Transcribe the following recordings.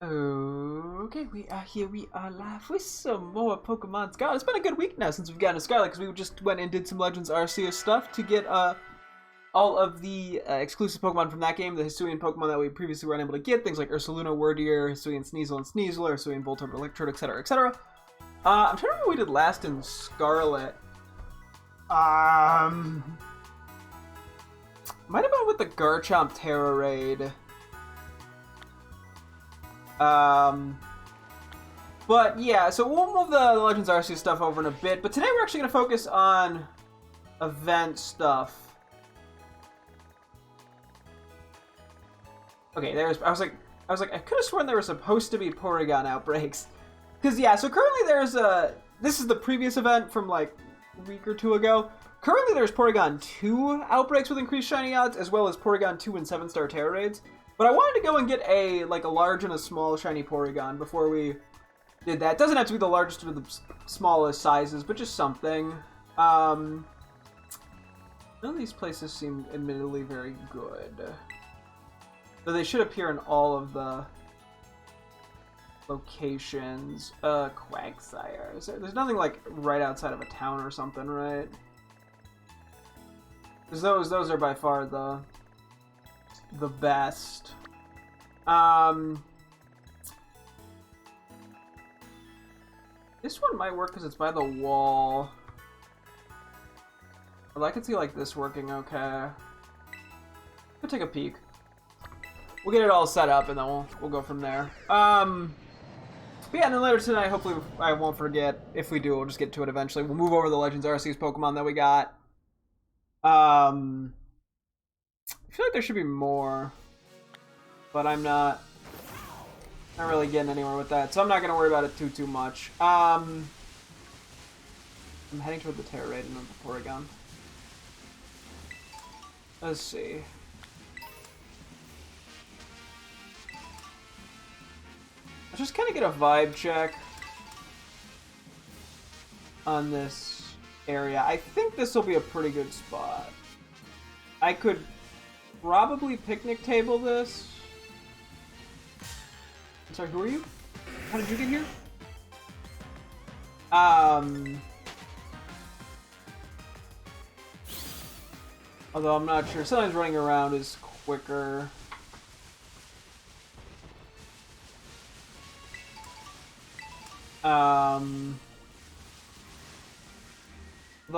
Okay, here we are live with some more Pokemon Scarlet. It's been a good week now since we've gotten to Scarlet because we just went and did some Legends Arceus stuff to get all of the exclusive Pokemon from that game, the Hisuian Pokemon that we previously were unable to get, things like Ursaluna, Wordier, Hisuian Sneasel and Sneasel, Hisuian Voltorb, Electrode, etc., etc. I'm trying to remember what we did last in Scarlet. Might have been with the Garchomp Terra Raid. But yeah, so we'll move the Legends Arceus stuff over in a bit. But today we're actually going to focus on event stuff. Okay, I was like, I could have sworn there were supposed to be Porygon outbreaks. Because yeah, so currently this is the previous event from like a week or two ago. Currently there's Porygon 2 outbreaks with increased shiny odds, as well as Porygon 2 and 7-star Terra Raids. But I wanted to go and get a large and a small shiny Porygon before we did that. It doesn't have to be the largest or the smallest sizes, but just something. None of these places seem admittedly very good. Though they should appear in all of the locations. Quagsire. There's nothing like right outside of a town or something, right? Because those are by far the best. This one might work because it's by the wall. Well, I can see like this working okay. We'll take a peek. We'll get it all set up and then we'll go from there. But yeah, and then later tonight, hopefully I won't forget. If we do, we'll just get to it eventually. We'll move over the Legends Arceus Pokemon that we got. I feel like there should be more, but I'm not really getting anywhere with that, so I'm not gonna worry about it too much. I'm heading toward the Terra Raid and then the Porygon. Let's see. Let's just kind of get a vibe check on this area. I think this will be a pretty good spot. I could probably picnic table this. I'm sorry, who are you? How did you get here? Although I'm not sure. Sometimes running around is quicker. Though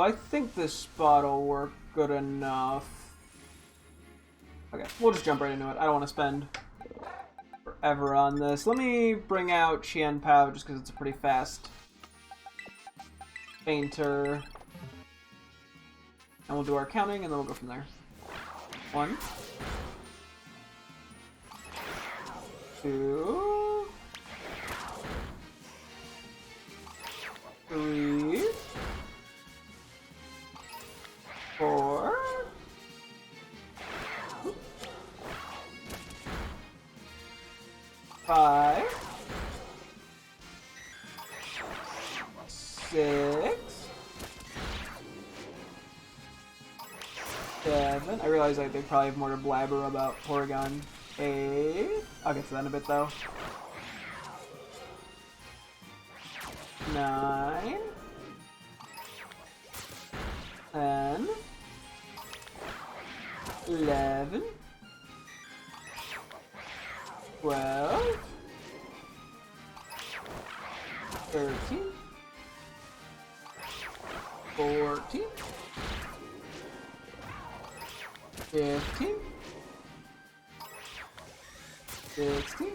I think this spot will work good enough. Okay, we'll just jump right into it. I don't want to spend forever on this. Let me bring out Qianpao just because it's a pretty fast fainter. And we'll do our counting and then we'll go from there. 1, 2, 3, 4, 5, 6, 7. I realize they probably have more to blabber about Porygone. 8. I'll get to that in a bit though. 9, 10, 11, 12, 13, 14, 15, 16,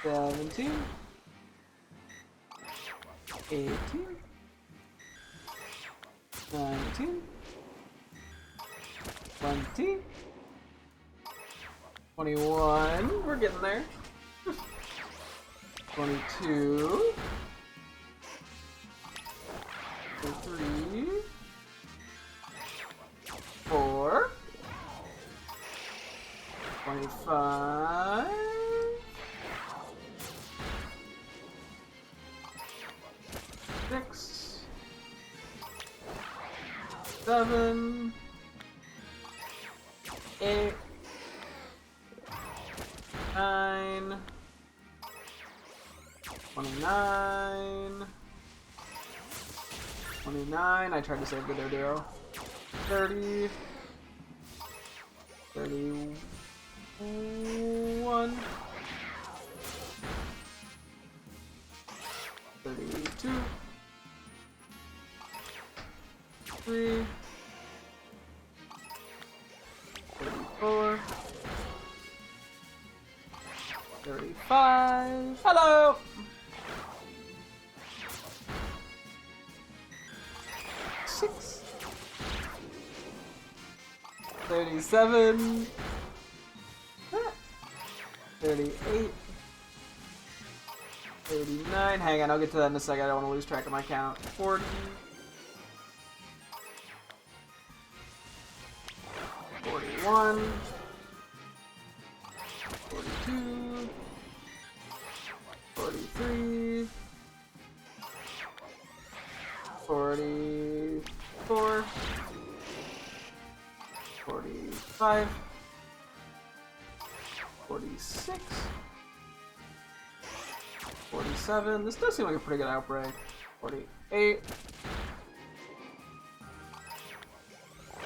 17, 18, 19, 20, 21, we're getting there. 22, 23, 4, 25, 6, 7, 8, 29. 29. 29. I tried to save the Dodo. 30. 31. 32. 3. 34. 35. Hello! 6. 37. 38. 39. Hang on, I'll get to that in a second. I don't want to lose track of my count. 40. 41. 42. 43. 44. 45. 46. 47. This does seem like a pretty good outbreak. 48.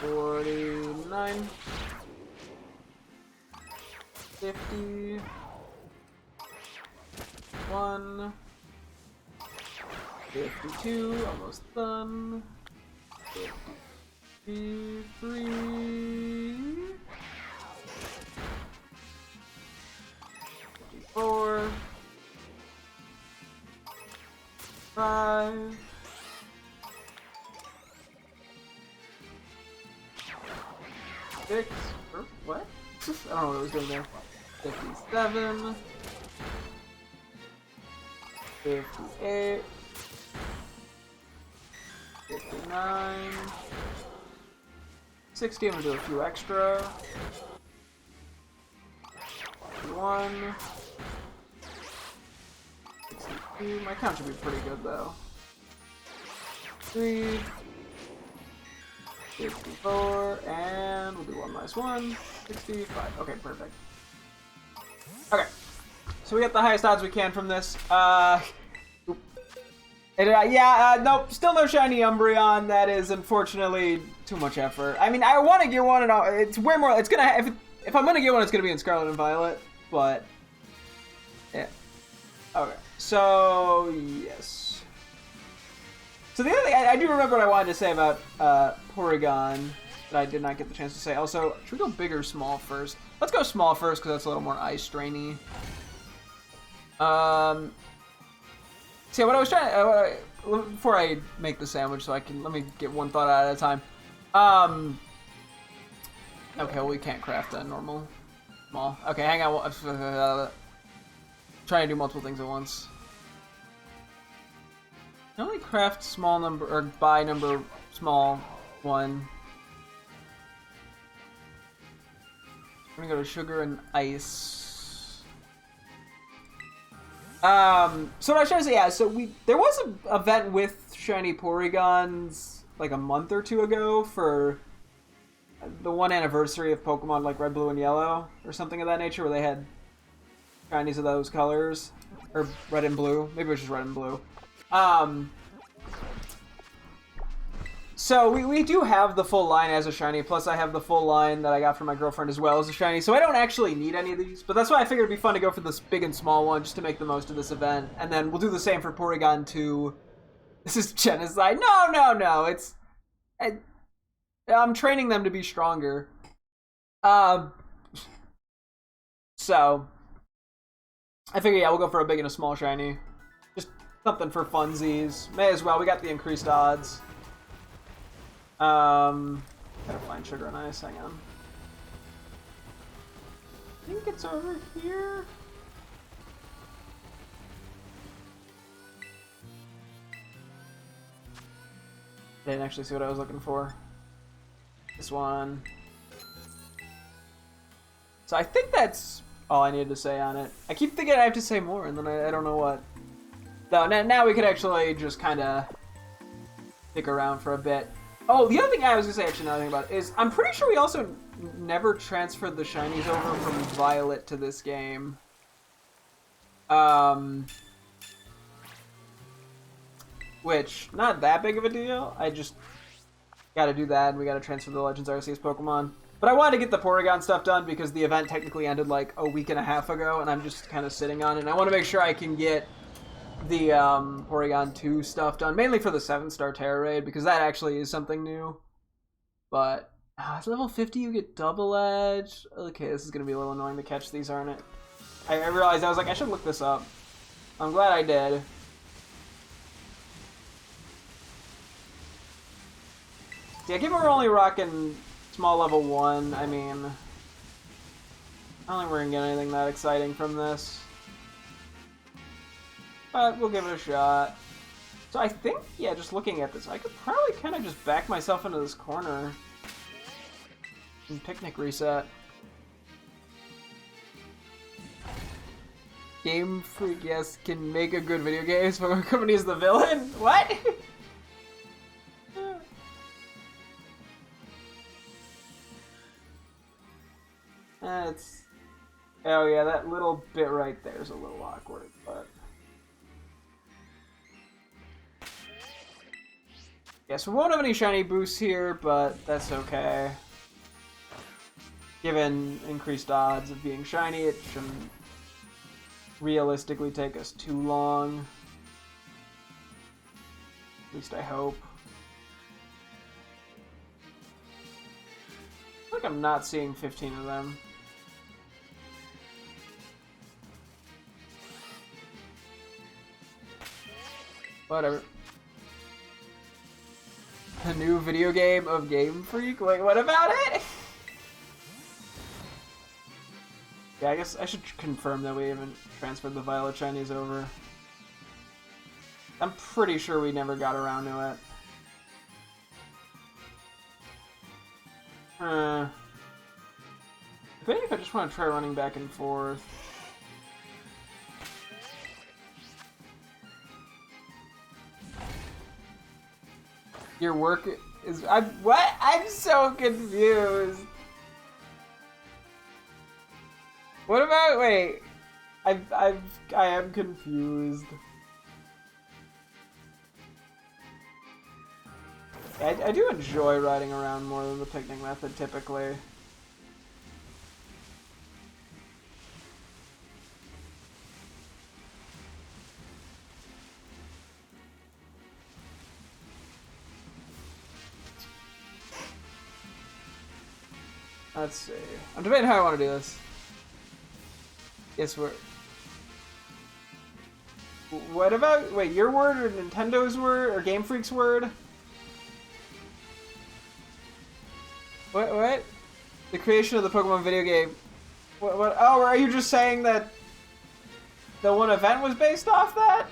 49. 50. 1. 52. Almost done. 53. 54. 5. 6. What? I don't know what I was doing there. 57. 58. 59. 60. I'm gonna do a few extra. 61. 62. My count should be pretty good though. 3. 54, and we'll do one last one. 65. Okay, perfect. Okay, so we got the highest odds we can from this. Nope, still no shiny Umbreon. That is unfortunately too much effort. I mean, I want to get one, and it's way more. It's gonna if I'm gonna get one, it's gonna be in Scarlet and Violet. But yeah. Okay, so yes. So the other thing, I do remember what I wanted to say about Porygone that I did not get the chance to say. Also, should we go big or small first? Let's go small first because that's a little more ice strainy. So yeah, what I was trying before I make the sandwich, so let me get one thought out at a time. Okay, well we can't craft a normal small. Okay, hang on. Trying to do multiple things at once. I only craft small number, or buy number small 1. I'm gonna go to sugar and ice. So what I was trying to say, yeah, so there was an event with Shiny Porygons like a month or 2 ago for the 1 anniversary of Pokemon like Red, Blue, and Yellow, or something of that nature, where they had shinies of those colors, or red and blue. Maybe it was just red and blue. So we do have the full line as a shiny, plus I have the full line that I got from my girlfriend as well as a shiny, so I don't actually need any of these, but that's why I figured it'd be fun to go for this big and small one just to make the most of this event, and then we'll do the same for Porygon 2. This is genocide. No, I'm training them to be stronger. So I figure, yeah, we'll go for a big and a small shiny. Just something for funsies. May as well. We got the increased odds. Gotta find sugar and ice. Hang on. I think it's over here. I didn't actually see what I was looking for. This one. So I think that's all I needed to say on it. I keep thinking I have to say more, and then I don't know what. So now we could actually just kind of stick around for a bit. Oh, the other thing I was going to say, actually, another thing about it, is I'm pretty sure we also never transferred the shinies over from Violet to this game. Which, not that big of a deal. I just gotta do that, and we gotta transfer the Legends Arceus Pokemon. But I wanted to get the Porygon stuff done because the event technically ended like a week and a half ago, and I'm just kind of sitting on it. And I want to make sure I can get the Porygon 2 stuff done, mainly for the 7-star Terra Raid, because that actually is something new. But at level 50 you get Double Edge. Okay, this is going to be a little annoying to catch these, aren't it? I realized, I was like, I should look this up. I'm glad I did. Yeah, given we're only rocking small level 1, I mean, I don't think we're going to get anything that exciting from this. But we'll give it a shot. So I think, yeah, just looking at this, I could probably kind of just back myself into this corner and Picnic reset. Game Freak, yes, can make a good video games, but company is the villain? What? It's... Oh yeah, that little bit right there is a little awkward, but... Yeah, so we won't have any shiny boosts here, but that's okay. Given increased odds of being shiny, it shouldn't realistically take us too long. At least I hope. I feel like I'm not seeing 15 of them. Whatever. A new video game of Game Freak? Wait, what about it? Yeah, I guess I should confirm that we haven't transferred the Violet Shinies over. I'm pretty sure we never got around to it. If I just want to try running back and forth. Your work is... what? I'm so confused. What about... Wait. I am confused. I do enjoy riding around more than the picnic method, typically. Let's see. I'm debating how I want to do this. Yes, we're... What about... Wait, your word or Nintendo's word? Or Game Freak's word? What? The creation of the Pokemon video game. What? Oh, are you just saying that the one event was based off that?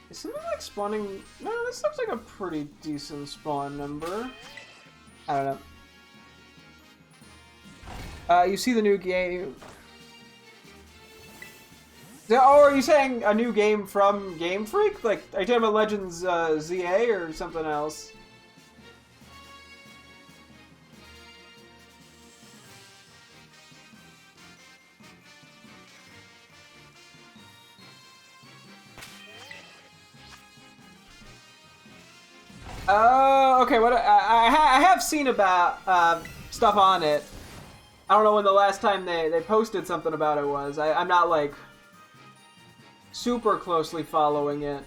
Is something like spawning? No, this looks like a pretty decent spawn number. I don't know. You see the new game. Oh, are you saying a new game from Game Freak? Like, are you talking about Legends ZA or something else? Oh, okay. What I have seen about stuff on it. I don't know when the last time they posted something about it was. I'm not like super closely following it.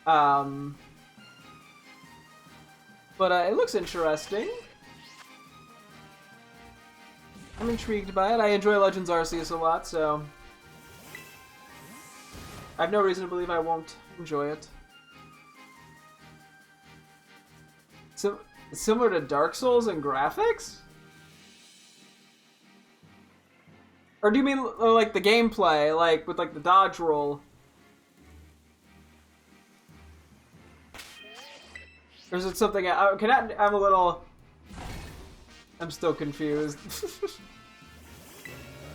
But it looks interesting. I'm intrigued by it. I enjoy Legends Arceus a lot, so I have no reason to believe I won't enjoy it. So, similar to Dark Souls in graphics? Or do you mean like the gameplay, like with like the dodge roll? Or is it something? I'm a little. I'm still confused.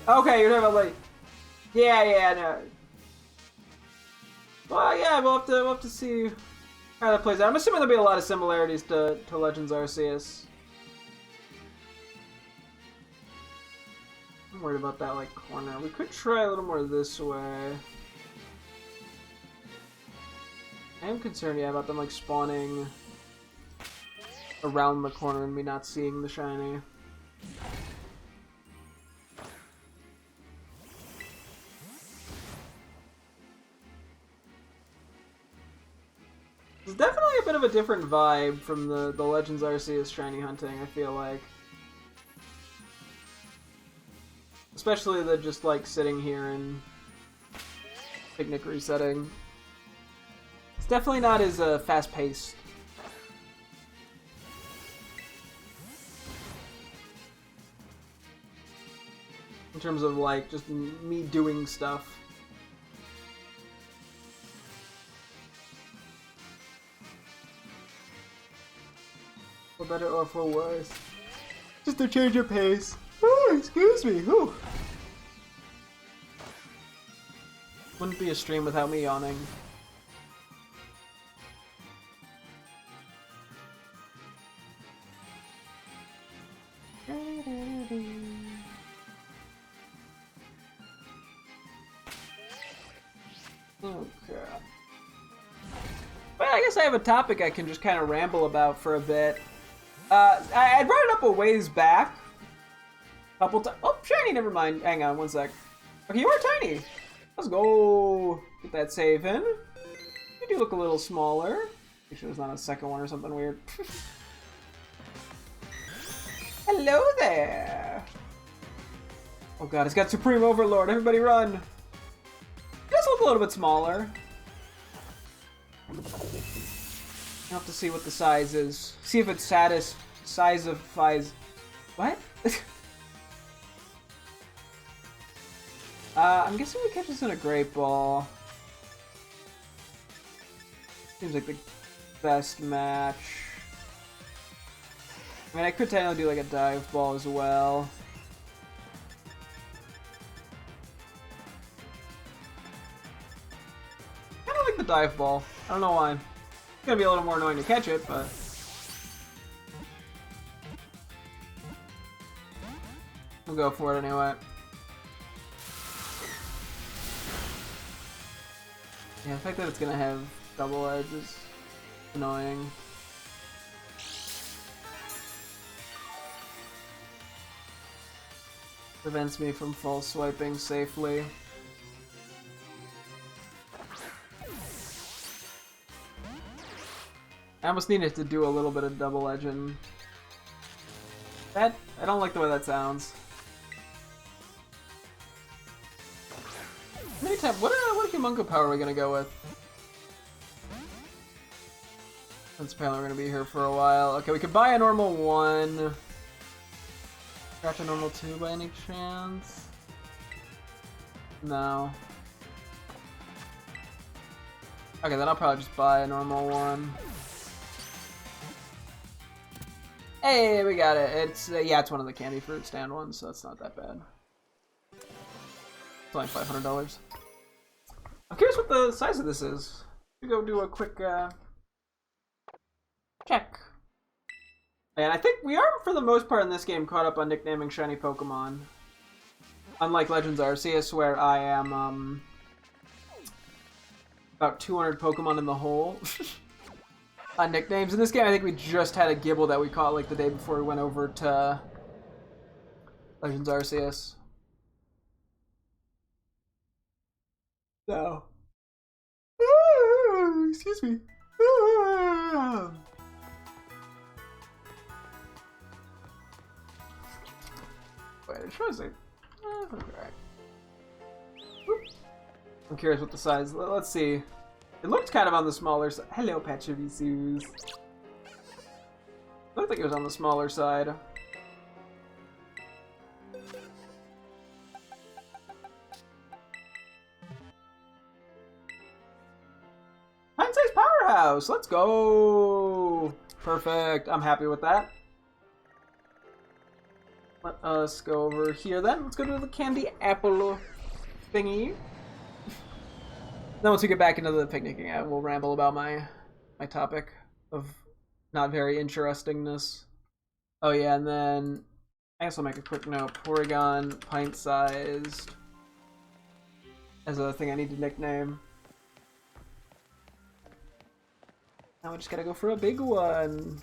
Okay, you're talking about like... Yeah, no. Well, yeah, we'll have to see how that plays out. I'm assuming there'll be a lot of similarities to Legends Arceus. I'm worried about that, like, corner. We could try a little more this way. I am concerned, yeah, about them, like, spawning around the corner and me not seeing the shiny. It's definitely a bit of a different vibe from the Legends Arceus shiny hunting, I feel like. Especially the just, like, sitting here and picnic resetting. It's definitely not as fast-paced. In terms of, like, just me doing stuff. For better or for worse. Just a change of pace. Oh, excuse me. Whew. Wouldn't be a stream without me yawning. Okay. Well, I guess I have a topic I can just kind of ramble about for a bit. I brought it up a ways back. Couple times. Oh, shiny, never mind. Hang on, one sec. Okay, you are tiny. Let's go get that save in. You do look a little smaller. Make sure there's not a second one or something weird. Hello there. Oh god, it's got Supreme Overlord. Everybody run. It does look a little bit smaller. I'll have to see what the size is. See if it's size-ifies. What? I'm guessing we catch this in a Great Ball. Seems like the best match. I mean, I could technically do like a Dive Ball as well. I don't like the Dive Ball. I don't know why. It's gonna be a little more annoying to catch it, but... we'll go for it anyway. Yeah, the fact that it's gonna have double edge is annoying. Prevents me from full swiping safely. I almost needed to do a little bit of double edging. I don't like the way that sounds. What Humungo power are we gonna go with? Since apparently we're gonna be here for a while. Okay, we could buy a normal 1. Scratch a normal 2 by any chance? No. Okay, then I'll probably just buy a normal 1. Hey, we got it. It's yeah, it's one of the candy fruit stand ones, so it's not that bad. It's only $500. I'm curious what the size of this is. Let me go do a quick check. And I think we are, for the most part in this game, caught up on nicknaming shiny Pokemon. Unlike Legends Arceus, where I am about 200 Pokemon in the hole on nicknames. In this game, I think we just had a Gibble that we caught like the day before we went over to Legends Arceus. So, excuse me. Wait, it shows it. Okay. I'm curious what the size. Let's see. It looked kind of on the smaller side. Hello, Pachirisus. Looked like it was on the smaller side. Hindsight's Powerhouse! Let's go! Perfect. I'm happy with that. Let us go over here then. Let's go to the candy apple thingy. Then once we get back into the picnicking, I will ramble about my topic of not very interestingness. Oh yeah, and then I guess I'll make a quick note. Porygone, pint-sized, as a thing I need to nickname. Now we just gotta go for a big one.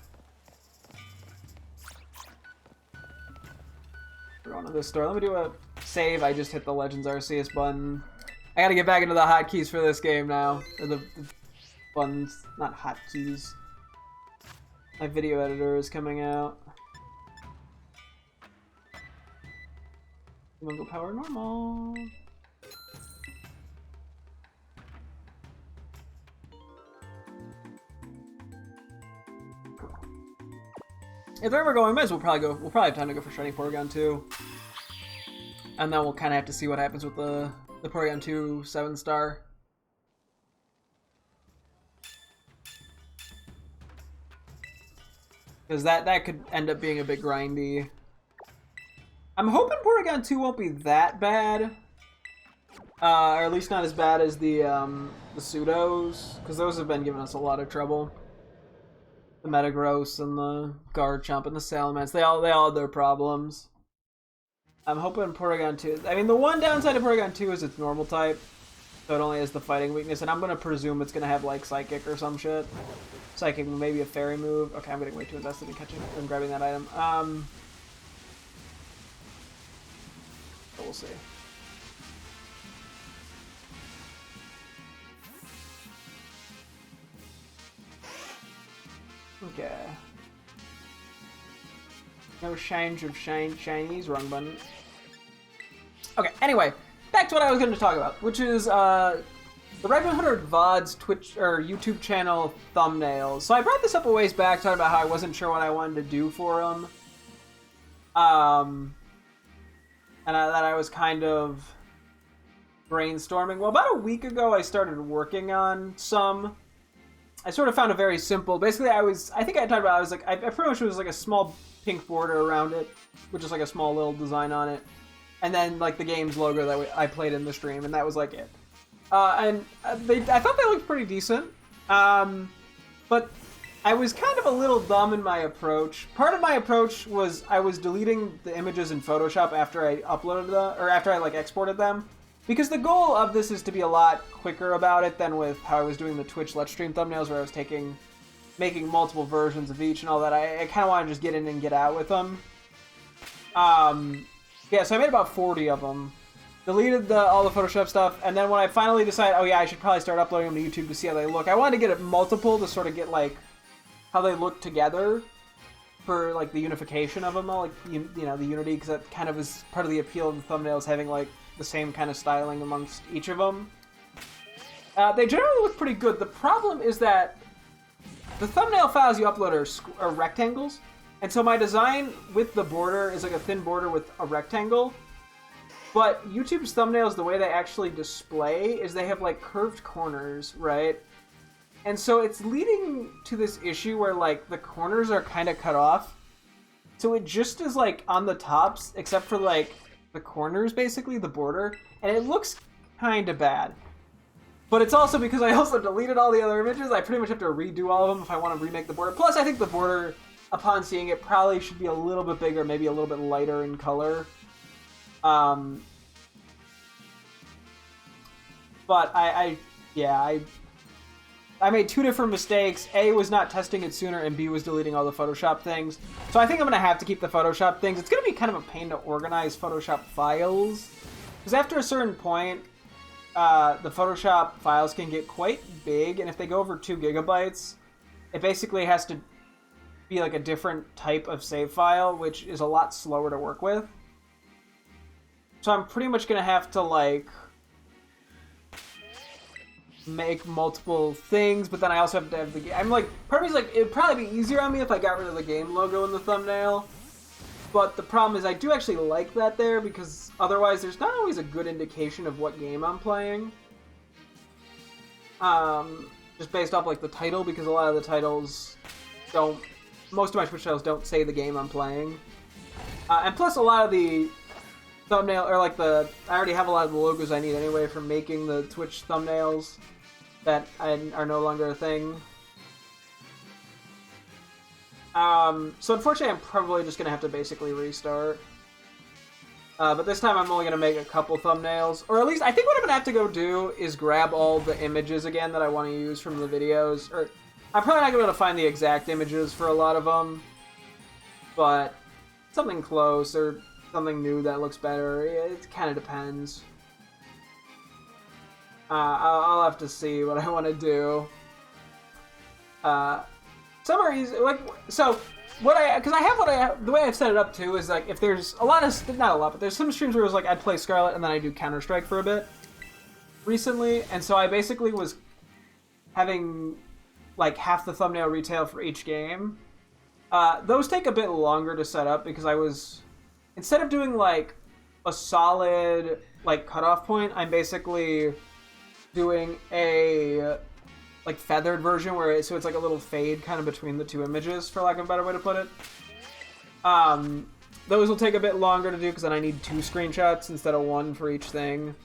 We're going to this store. Let me do a save. I just hit the Legends Arceus button. I gotta get back into the hotkeys for this game now. Or the buttons, not hotkeys. My video editor is coming out. I'm gonna go power normal. If they're ever going, might as well probably go. We'll probably have time to go for Shiny Porygon too, and then we'll kind of have to see what happens with the Porygon 2 7-star. Because that could end up being a bit grindy. I'm hoping Porygon 2 won't be that bad, or at least not as bad as the pseudos, because those have been giving us a lot of trouble. The Metagross and the Garchomp and the Salamence, they all had their problems. I'm hoping Porygon 2... I mean, the one downside of Porygon 2 is its normal type, so it only has the fighting weakness, and I'm going to presume it's going to have, like, Psychic or some shit. Psychic, maybe a Fairy move. Okay, I'm getting way too invested in catching and grabbing that item. But we'll see. Okay. No shines of shinies, wrong button. Okay, anyway, back to what I was going to talk about, which is the Red 100 VOD's Twitch or YouTube channel thumbnails. So I brought this up a ways back, talking about how I wasn't sure what I wanted to do for them. And that I was kind of brainstorming. Well, about a week ago, I started working on some. I sort of found a very simple. Basically, I think I talked about. I pretty much was like a small pink border around it, with just like a small little design on it, and then like the game's logo that I played in the stream, and that was like it. I thought they looked pretty decent, but I was kind of a little dumb in my approach. Part of my approach was I was deleting the images in Photoshop after I uploaded them, or after I like exported them. Because the goal of this is to be a lot quicker about it than with how I was doing the Twitch Let's Stream thumbnails, where I was making multiple versions of each and all that. I kind of want to just get in and get out with them. Yeah, so I made about 40 of them. Deleted all the Photoshop stuff, and then when I finally decided, oh yeah, I should probably start uploading them to YouTube to see how they look, I wanted to get it multiple to sort of get, like, how they look together for, like, the unification of them all, like, you know, the unity, because that kind of is part of the appeal of the thumbnails, having, like, the same kind of styling amongst each of them. They generally look pretty good. The problem is that the thumbnail files you upload are rectangles, and so my design with the border is like a thin border with a rectangle, but YouTube's thumbnails, the way they actually display is they have like curved corners, right? And so it's leading to this issue where like the corners are kind of cut off, so it just is like on the tops, except for like the corners, basically, the border, and it looks kind of bad. But it's also because I also deleted all the other images, I pretty much have to redo all of them if I want to remake the border. Plus, I think the border, upon seeing it, probably should be a little bit bigger, maybe a little bit lighter in color. But I made two different mistakes. A was not testing it sooner, and B was deleting all the Photoshop things. So I think I'm going to have to keep the Photoshop things. It's going to be kind of a pain to organize Photoshop files, because after a certain point, the Photoshop files can get quite big, and if they go over 2 gigabytes, it basically has to be like a different type of save file, which is a lot slower to work with. So I'm pretty much going to have to, like, make multiple things, but then I also have to have the game. I'm like, part of me's like, it'd probably be easier on me if I got rid of the game logo in the thumbnail. But the problem is I do actually like that there, because otherwise there's not always a good indication of what game I'm playing. Just based off like the title, because a lot of the titles don't, most of my Twitch titles don't say the game I'm playing. And plus a lot of the thumbnail, or like I already have a lot of the logos I need anyway for making the Twitch thumbnails that are no longer a thing. So unfortunately I'm probably just gonna have to basically restart. But this time I'm only gonna make a couple thumbnails, or at least I think what I'm gonna have to go do is grab all the images again that I want to use from the videos, or I'm probably not gonna be able to find the exact images for a lot of them, but something close or something new that looks better. It kind of depends. I'll have to see what I want to do. Some are easy, like, so because the way I've set it up too is like if there's a lot of, not a lot, but there's some streams where it was like I'd play Scarlet and then I do Counter-Strike for a bit recently, and so I basically was having like half the thumbnail retail for each game. Those take a bit longer to set up because I was, instead of doing like a solid like cutoff point, I'm basically doing a like feathered version where so it's like a little fade kind of between the two images, for lack of a better way to put it. Those will take a bit longer to do because then I need 2 screenshots instead of 1 for each thing.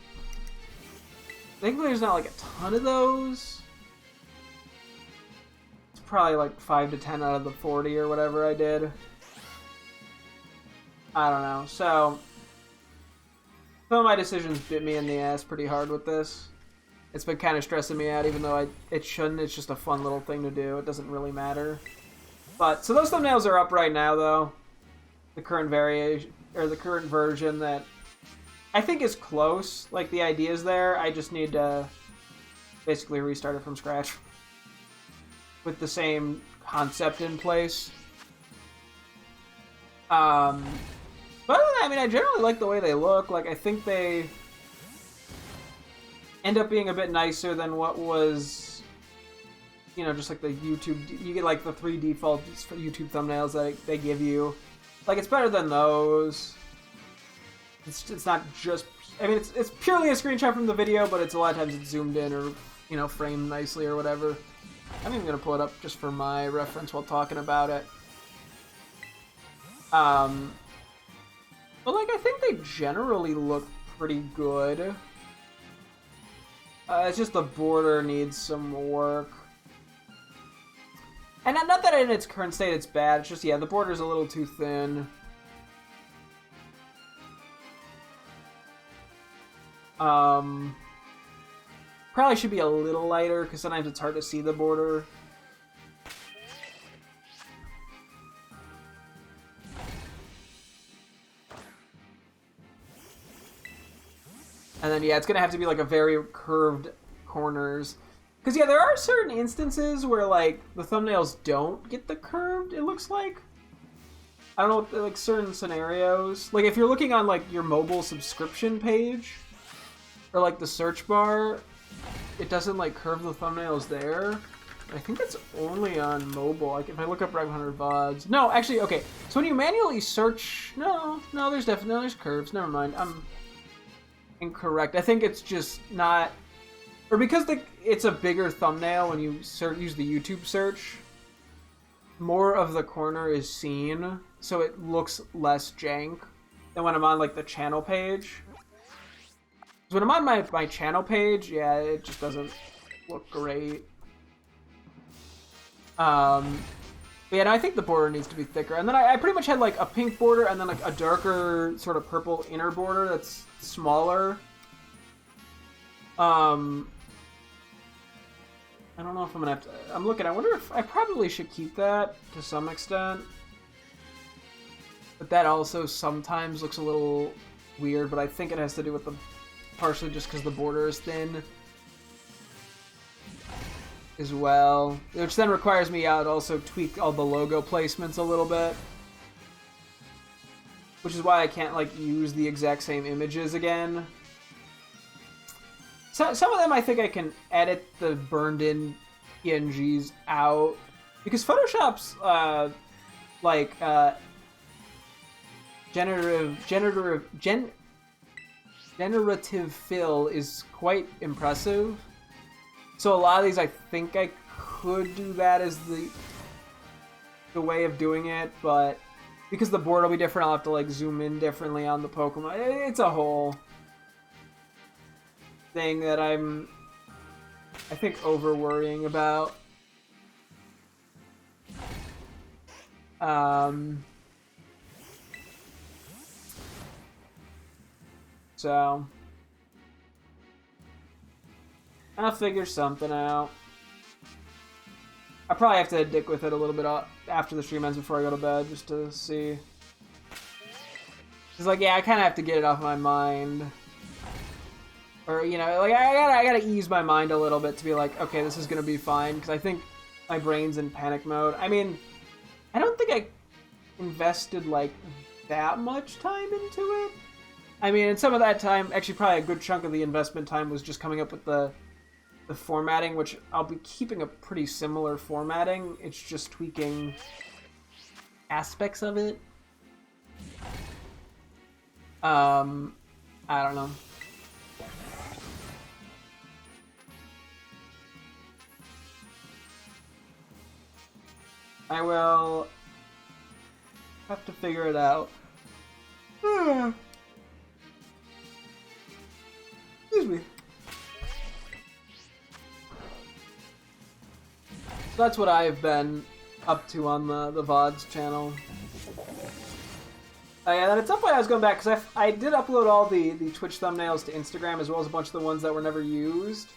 Thankfully there's not like a ton of those. It's probably like 5 to 10 out of the 40 or whatever I did. I don't know. So some of my decisions bit me in the ass pretty hard with this. It's been kind of stressing me out, even though it shouldn't. It's just a fun little thing to do. It doesn't really matter. But so those thumbnails are up right now, though. The current variation, or the current version that I think is close. Like the idea's there. I just need to basically restart it from scratch with the same concept in place. But other than that, I mean, I generally like the way they look. Like, I think they end up being a bit nicer than what was, you know, just like the YouTube. You get like the 3 default YouTube thumbnails that they give you. Like, it's better than those. It's not just, I mean, it's purely a screenshot from the video, but it's a lot of times it's zoomed in or, you know, framed nicely or whatever. I'm even gonna pull it up just for my reference while talking about it. But like, I think they generally look pretty good. It's just the border needs some work. And not that in its current state it's bad, it's just, yeah, the border's a little too thin. Probably should be a little lighter, because sometimes it's hard to see the border. And then, yeah, it's going to have to be, like, a very curved corners. Because, yeah, there are certain instances where, like, the thumbnails don't get the curved, it looks like. I don't know, like, certain scenarios. Like, if you're looking on, like, your mobile subscription page, or, like, the search bar, it doesn't, like, curve the thumbnails there. I think that's only on mobile. Like, if I look up 500 VODs. No, actually, okay. So when you manually search... No, there's curves. Never mind. I'm incorrect. I think it's just not... Or because it's a bigger thumbnail when you use the YouTube search, more of the corner is seen, so it looks less jank than when I'm on, like, the channel page. So when I'm on my channel page, yeah, it just doesn't look great. But yeah, no, I think the border needs to be thicker. And then I pretty much had, like, a pink border and then, like, a darker sort of purple inner border that's smaller. I don't know if I'm gonna have to... I'm looking, I wonder if... I probably should keep that to some extent. But that also sometimes looks a little weird, but I think it has to do with the... Partially just because the border is thin. As well. Which then requires me to also tweak all the logo placements a little bit. Which is why I can't, like, use the exact same images again. So, some of them I think I can edit the burned-in PNGs out. Because Photoshop's, generative fill is quite impressive. So a lot of these I think I could do that as the way of doing it, but because the board will be different, I'll have to like zoom in differently on the Pokemon. It's a whole thing that I think, over worrying about. So I'll figure something out. I probably have to dick with it a little bit after the stream ends before I go to bed, just to see. It's like, yeah, I kind of have to get it off my mind. Or, you know, like, I gotta ease my mind a little bit to be like, okay, this is gonna be fine, because I think my brain's in panic mode. I mean, I don't think I invested, like, that much time into it. I mean, and some of that time, actually probably a good chunk of the investment time was just coming up with the formatting, which I'll be keeping a pretty similar formatting. It's just tweaking aspects of it. I don't know. I will have to figure it out. Excuse me. So that's what I've been up to on the VODs channel. Yeah, then at some point I was going back, because I did upload all the Twitch thumbnails to Instagram, as well as a bunch of the ones that were never used.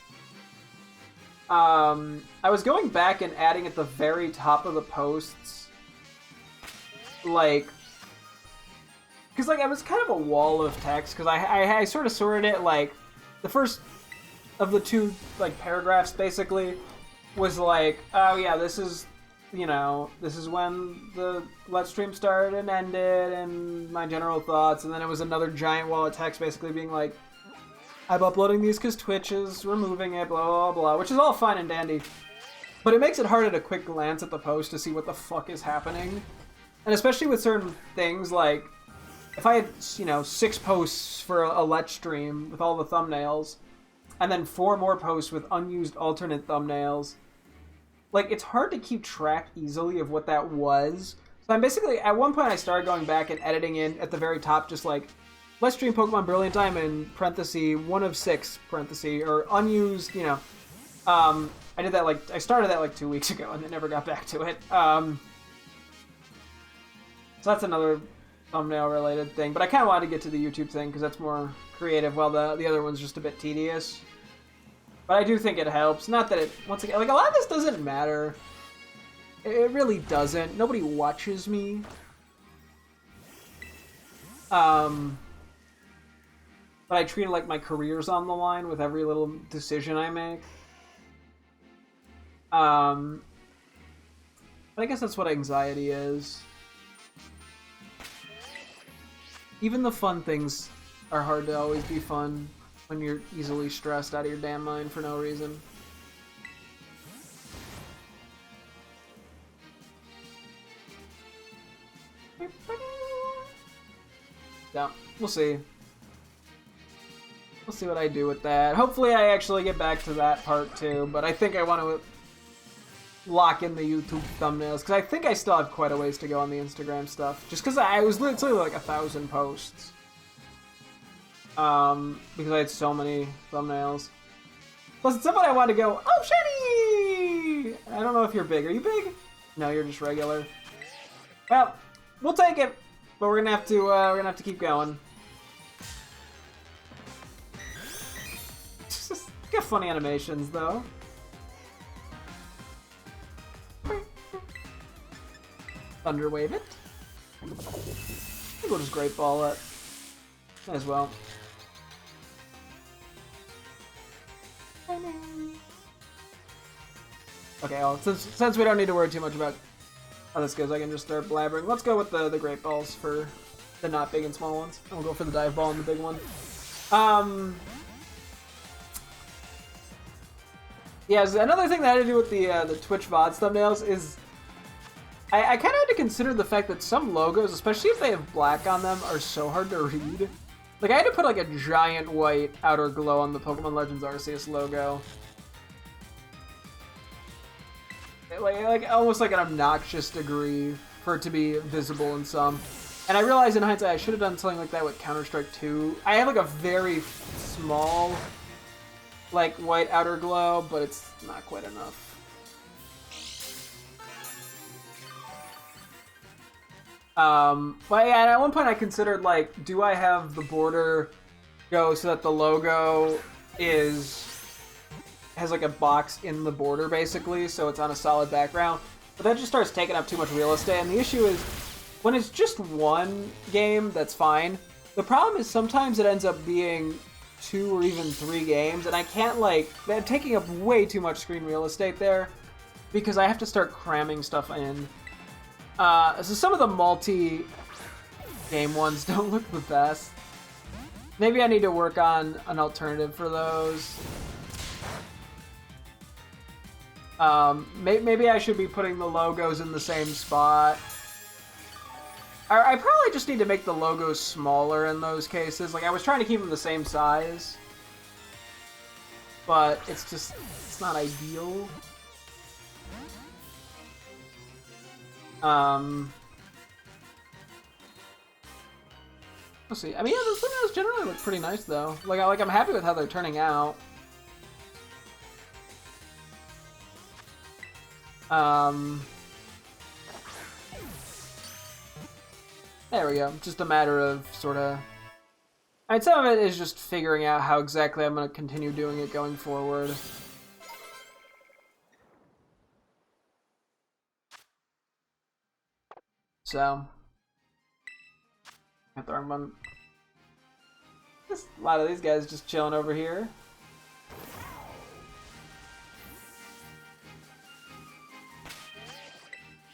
I was going back and adding at the very top of the posts, like, because like it was kind of a wall of text, because I sort of sorted it, like, the first of the two, like, paragraphs basically was like, oh yeah, this is, you know, this is when the Let's Stream started and ended, and my general thoughts, and then it was another giant wall of text basically being like, I'm uploading these because Twitch is removing it, blah, blah, blah, which is all fine and dandy. But it makes it hard at a quick glance at the post to see what the fuck is happening. And especially with certain things, like, if I had, you know, 6 posts for a Let's Stream with all the thumbnails, and then 4 more posts with unused alternate thumbnails, like, it's hard to keep track easily of what that was. So I'm basically, at one point I started going back and editing in at the very top, just like, Let's Stream Pokemon Brilliant Diamond, parenthesis, 1 of 6, parenthesis, or unused, you know. I did that, like, I started that, like, 2 weeks ago, and then never got back to it. So that's another thumbnail-related thing. But I kind of wanted to get to the YouTube thing, because that's more creative, while the other one's just a bit tedious. But I do think it helps. Not that it, once again, like, a lot of this doesn't matter. It really doesn't. Nobody watches me. But I treat it like my career's on the line with every little decision I make. But I guess that's what anxiety is. Even the fun things are hard to always be fun when you're easily stressed out of your damn mind for no reason. Yeah, we'll see. We'll see what I do with that. Hopefully I actually get back to that part too, but I think I want to lock in the YouTube thumbnails, because I think I still have quite a ways to go on the Instagram stuff. Just because I was literally like 1,000 posts. Because I had so many thumbnails. Plus, at some point I wanted to go, oh, Shiny! I don't know if you're big. Are you big? No, you're just regular. Well, we'll take it, but we're gonna have to keep going. Got funny animations though. Thunder Wave it. I think we'll just Great Ball it. Might as well. Okay, well, since we don't need to worry too much about how this goes, I can just start blabbering. Let's go with the Great Balls for the not big and small ones. And we'll go for the Dive Ball and the big one. Yeah, so another thing that I had to do with the Twitch VODs thumbnails is I kind of had to consider the fact that some logos, especially if they have black on them, are so hard to read. Like, I had to put, like, a giant white outer glow on the Pokemon Legends Arceus logo. Like almost like an obnoxious degree for it to be visible in some. And I realized in hindsight I should have done something like that with Counter-Strike 2. I have like a very small, like, white outer glow, but it's not quite enough. But yeah, at one point I considered, like, do I have the border go so that the logo has like a box in the border, basically, so it's on a solid background. But that just starts taking up too much real estate, and the issue is, when it's just one game, that's fine. The problem is sometimes it ends up being 2 or even 3 games, and I can't, like, they're taking up way too much screen real estate there, because I have to start cramming stuff in. So some of the multi-game ones don't look the best. Maybe I need to work on an alternative for those. Maybe I should be putting the logos in the same spot. I probably just need to make the logos smaller in those cases. Like, I was trying to keep them the same size, but it's not ideal. Let's see. I mean, yeah, the thumbnails generally look pretty nice, though. Like I'm happy with how they're turning out. There we go. Just a matter of sort of. I mean, some of it is just figuring out how exactly I'm going to continue doing it going forward. So, got the wrong button. Just a lot of these guys just chilling over here.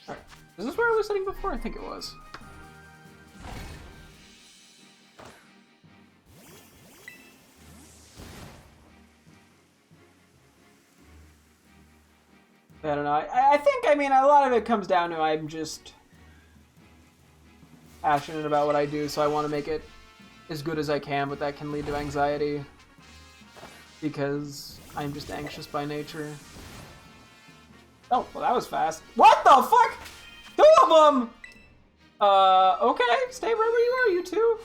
Alright, is this where I was sitting before? I think it was. I don't know. I think, I mean, a lot of it comes down to I'm just passionate about what I do, so I want to make it as good as I can, but that can lead to anxiety because I'm just anxious by nature. Oh, well, that was fast. What the fuck? 2 of them! Okay, stay right where you are, you two.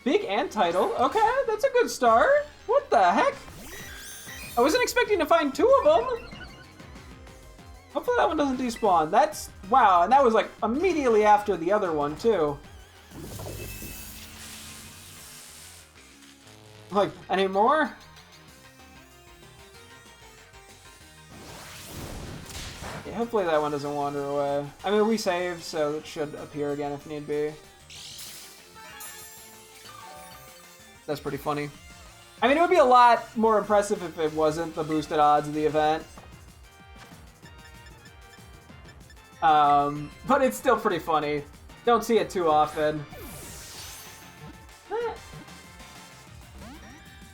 Big and title. Okay, that's a good start. What the heck? I wasn't expecting to find 2 of them. Hopefully that one doesn't despawn. That's... Wow, and that was like immediately after the other one, too. Like, any more? Yeah, hopefully that one doesn't wander away. I mean, we saved, so it should appear again if need be. That's pretty funny. I mean, it would be a lot more impressive if it wasn't the boosted odds of the event. But it's still pretty funny. Don't see it too often.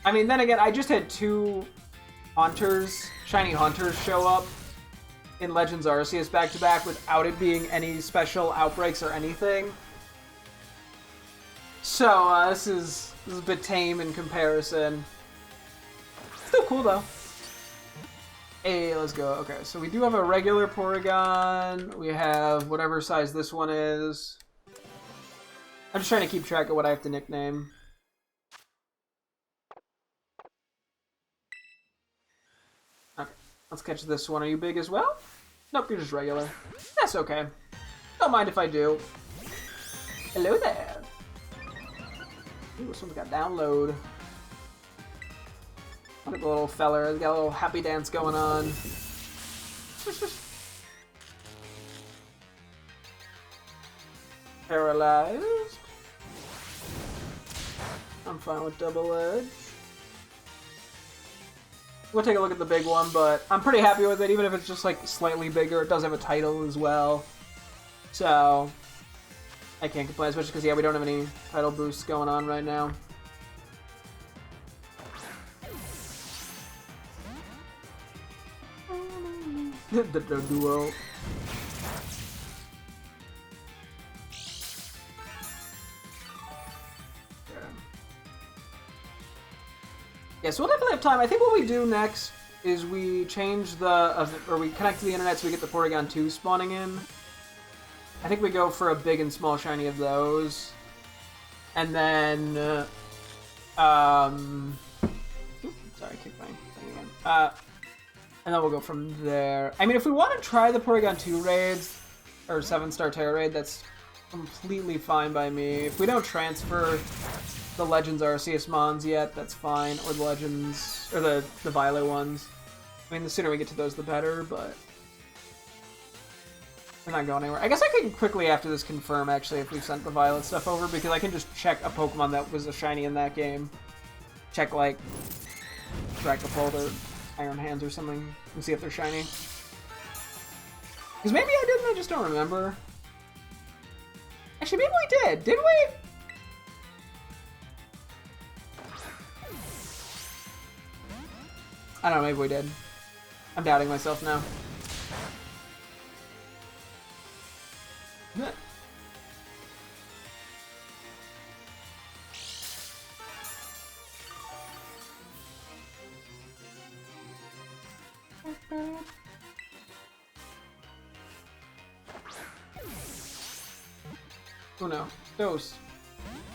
I mean, then again, I just had 2 Haunters, Shiny Haunters show up in Legends Arceus back-to-back without it being any special outbreaks or anything. So, this is a bit tame in comparison. Still cool, though. Hey, let's go. Okay, so we do have a regular Porygon. We have whatever size this one is. I'm just trying to keep track of what I have to nickname. Okay, let's catch this one. Are you big as well? Nope, you're just regular. That's okay. Don't mind if I do. Hello there. Ooh, this one's got download. Look at the little feller. He's got a little happy dance going on. Paralyzed. I'm fine with double edge. We'll take a look at the big one, but I'm pretty happy with it, even if it's just like slightly bigger. It does have a title as well. So I can't complain, especially because, yeah, we don't have any title boosts going on right now. the duo. Yeah, so we'll definitely have time. I think what we do next is we change or we connect to the internet so we get the Porygon 2 spawning in. I think we go for a big and small shiny of those. And then, sorry, I kicked my thing again. And then we'll go from there. I mean, if we want to try the Porygon 2 raids, or 7-star Terra raid, that's completely fine by me. If we don't transfer the Legends Arceus Mons yet, that's fine. Or the Legends, or the Violet ones. I mean, the sooner we get to those, the better, but we're not going anywhere. I guess I can quickly after this confirm, actually, if we've sent the Violet stuff over, because I can just check a Pokemon that was a shiny in that game. Check, like, Dragapult or Iron Hands or something, and see if they're shiny. Because maybe I didn't, I just don't remember. Actually, maybe we did we? I don't know, maybe we did. I'm doubting myself now. Oh no, dose.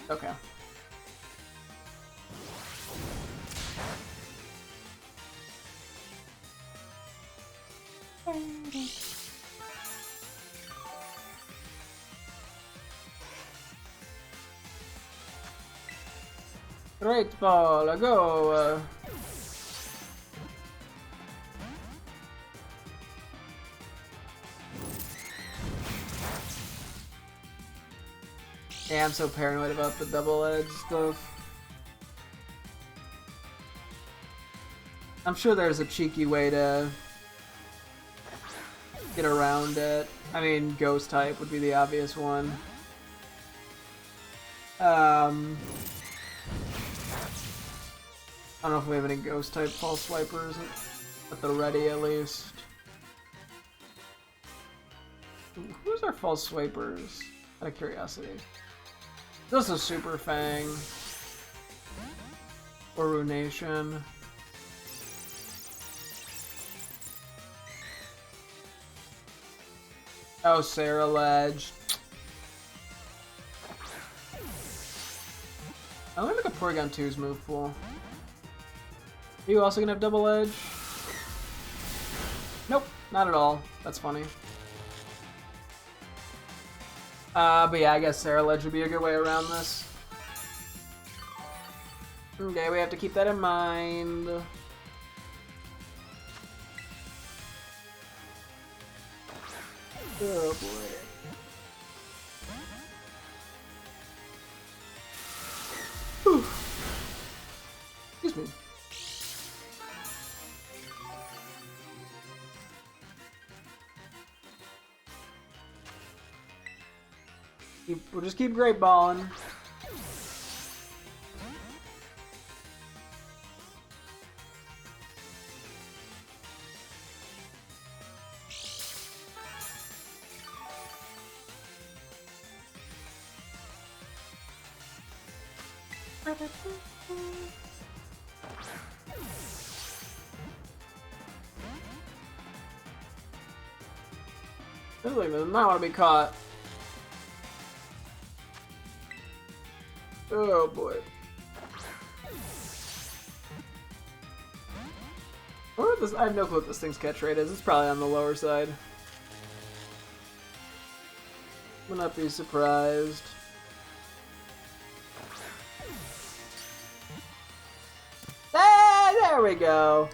Okay. Great ball, go! Yeah, I'm so paranoid about the double-edged stuff. I'm sure there's a cheeky way to get around it. I mean, Ghost type would be the obvious one. I don't know if we have any Ghost type False Swipers at the ready, at least. Who's our False Swipers? Out of curiosity. This is Super Fang. Or Runation. Oh, Sarah Ledge. I'm gonna make a Porygon 2's move pool. Are you also gonna have Double Edge? Nope, not at all. That's funny. But yeah, I guess Sarah Ledge would be a good way around this. Okay, we have to keep that in mind. Oh boy. Whew. Excuse me. We'll just keep great balling. This thing does not want to be caught. Oh boy. I have no clue what this thing's catch rate is. It's probably on the lower side. Would not be surprised. Ah, there we go.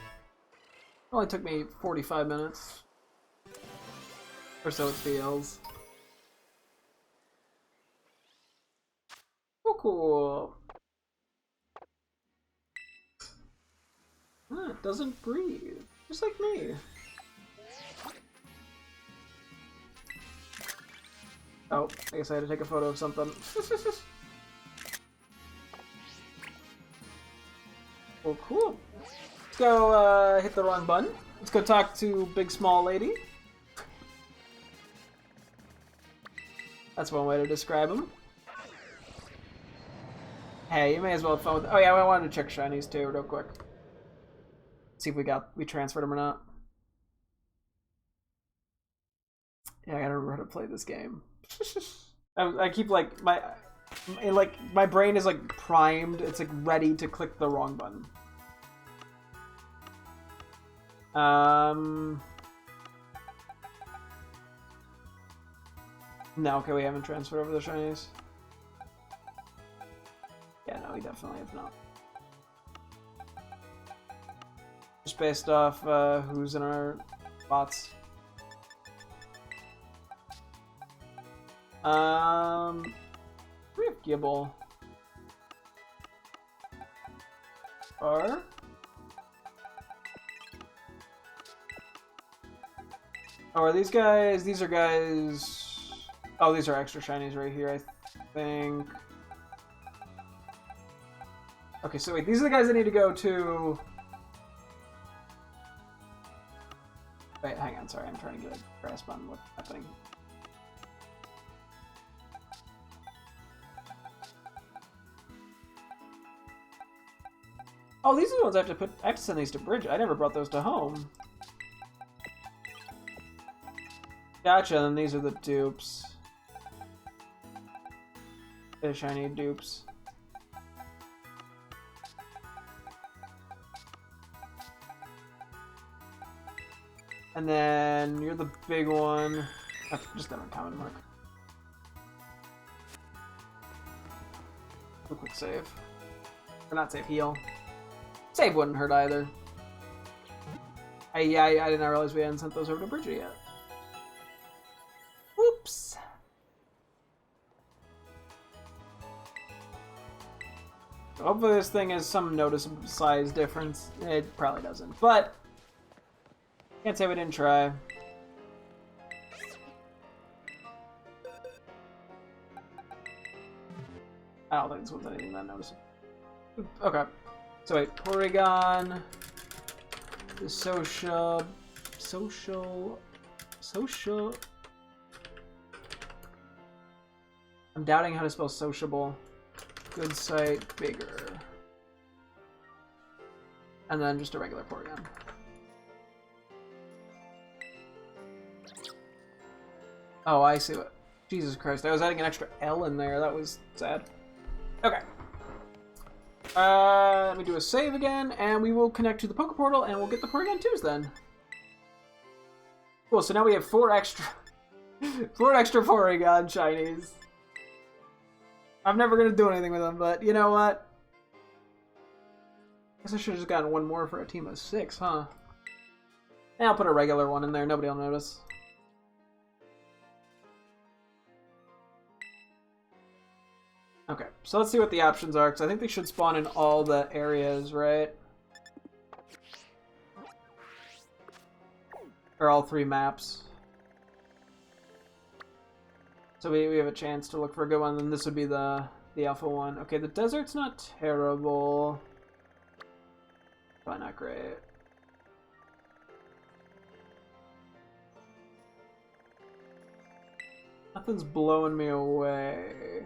Only took me 45 minutes. Or so it feels. Oh, cool. Ah, it doesn't breathe. Just like me. Oh, I guess I had to take a photo of something. Well, cool. Let's go hit the wrong button. Let's go talk to Big Small Lady. That's one way to describe him. Hey, you may as well have fun with. Oh yeah, I wanted to check shinies too, real quick. See if we transferred them or not. Yeah, I gotta remember how to play this game. I keep like my brain is like primed. It's like ready to click the wrong button. No, okay, we haven't transferred over the shinies. Yeah, no, we definitely have not. Just based off who's in our spots. We have Gibble. Or oh, are these guys? These are guys. Oh, these are extra shinies right here, I think. Okay, so wait, these are the guys that need to go to. Wait, hang on, sorry, I'm trying to get a grasp on what's happening. Oh, these are the ones I have to put. I have to send these to Bridge. I never brought those to home. Gotcha, and these are the dupes. The shiny dupes. And then you're the big one. Just that uncommon mark. A quick save. Or not save, heal. Save wouldn't hurt either. I did not realize we hadn't sent those over to Bridget yet. Oops. Hopefully this thing has some noticeable size difference. It probably doesn't, but can't say we didn't try. I don't think this one's anything that noticeable. Okay. So wait, Porygone, the social. I'm doubting how to spell sociable. Good sight, bigger. And then just a regular Porygon. Oh, I see what. Jesus Christ, I was adding an extra L in there. That was sad. Okay. Let me do a save again, and we will connect to the Poké Portal, and we'll get the Porygon 2s then. Cool, so now we have 4 extra Porygon shinies. I'm never gonna do anything with them, but you know what? Guess I should have just gotten one more for a team of 6, huh? And I'll put a regular one in there, nobody will notice. Okay, so let's see what the options are, because I think they should spawn in all the areas, right? Or all 3 maps. So we have a chance to look for a good one, and this would be the alpha one. Okay, the desert's not terrible. Probably not great. Nothing's blowing me away.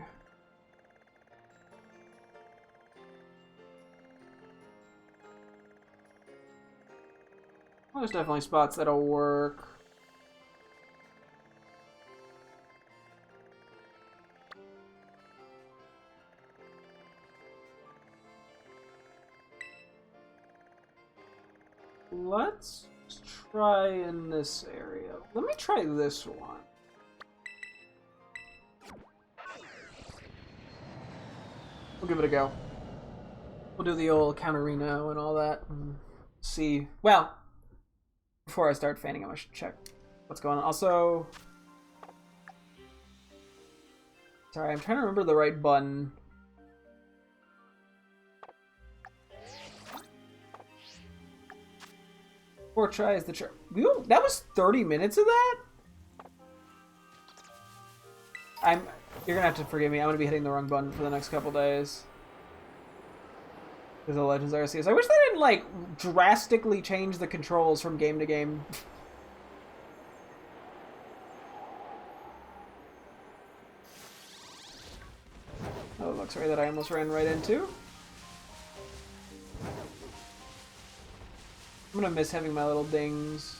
Well, there's definitely spots that'll work. Let's try in this area. Let me try this one. We'll give it a go. We'll do the old counterino and all that and see. Well, before I start fanning him, I should check what's going on. Also, sorry, I'm trying to remember the right button. Four tries the trip. That was 30 minutes of that? You're gonna have to forgive me. I'm gonna be hitting the wrong button for the next couple days. Because of Legends Arceus. I wish they didn't, like, drastically change the controls from game to game. Oh, luxury that I almost ran right into. I'm gonna miss having my little dings.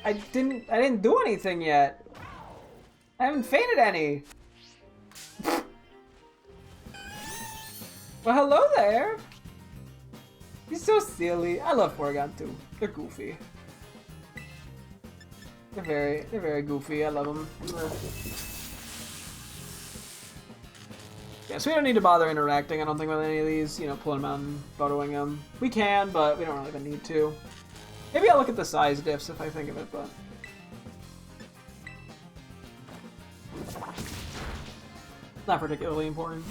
I didn't do anything yet. I haven't fainted any. Well, hello there. He's so silly. I love Porygone too. They're goofy. They're very goofy. I love them. Yeah, so we don't need to bother interacting, I don't think, with any of these. You know, pulling them out and photoing them. We can, but we don't really even need to. Maybe I'll look at the size diffs if I think of it, but... not particularly important.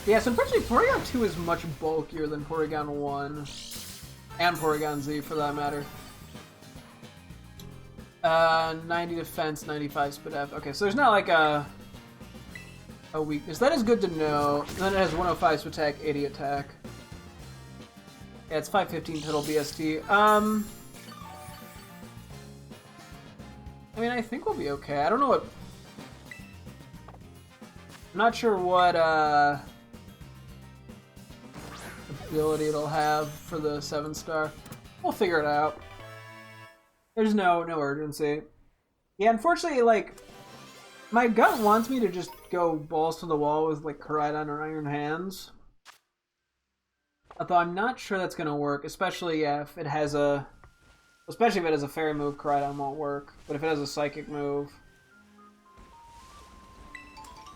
Yeah, so unfortunately, Porygon 2 is much bulkier than Porygon 1. And Porygon Z, for that matter. 90 defense, 95 speed F. Okay, so there's not like a weakness. That is good to know. And then it has 105 speed attack, 80 attack. Yeah, it's 515 total BST. I mean, I think we'll be okay. I don't know what... I'm not sure what ability it'll have for the 7-star. We'll figure it out. There's no urgency. Yeah, unfortunately, like, my gut wants me to just go balls to the wall with, like, Koraidon or Iron Hands. Although I'm not sure that's gonna work, especially if it has a... especially if it has a fairy move, Koraidon won't work. But if it has a psychic move...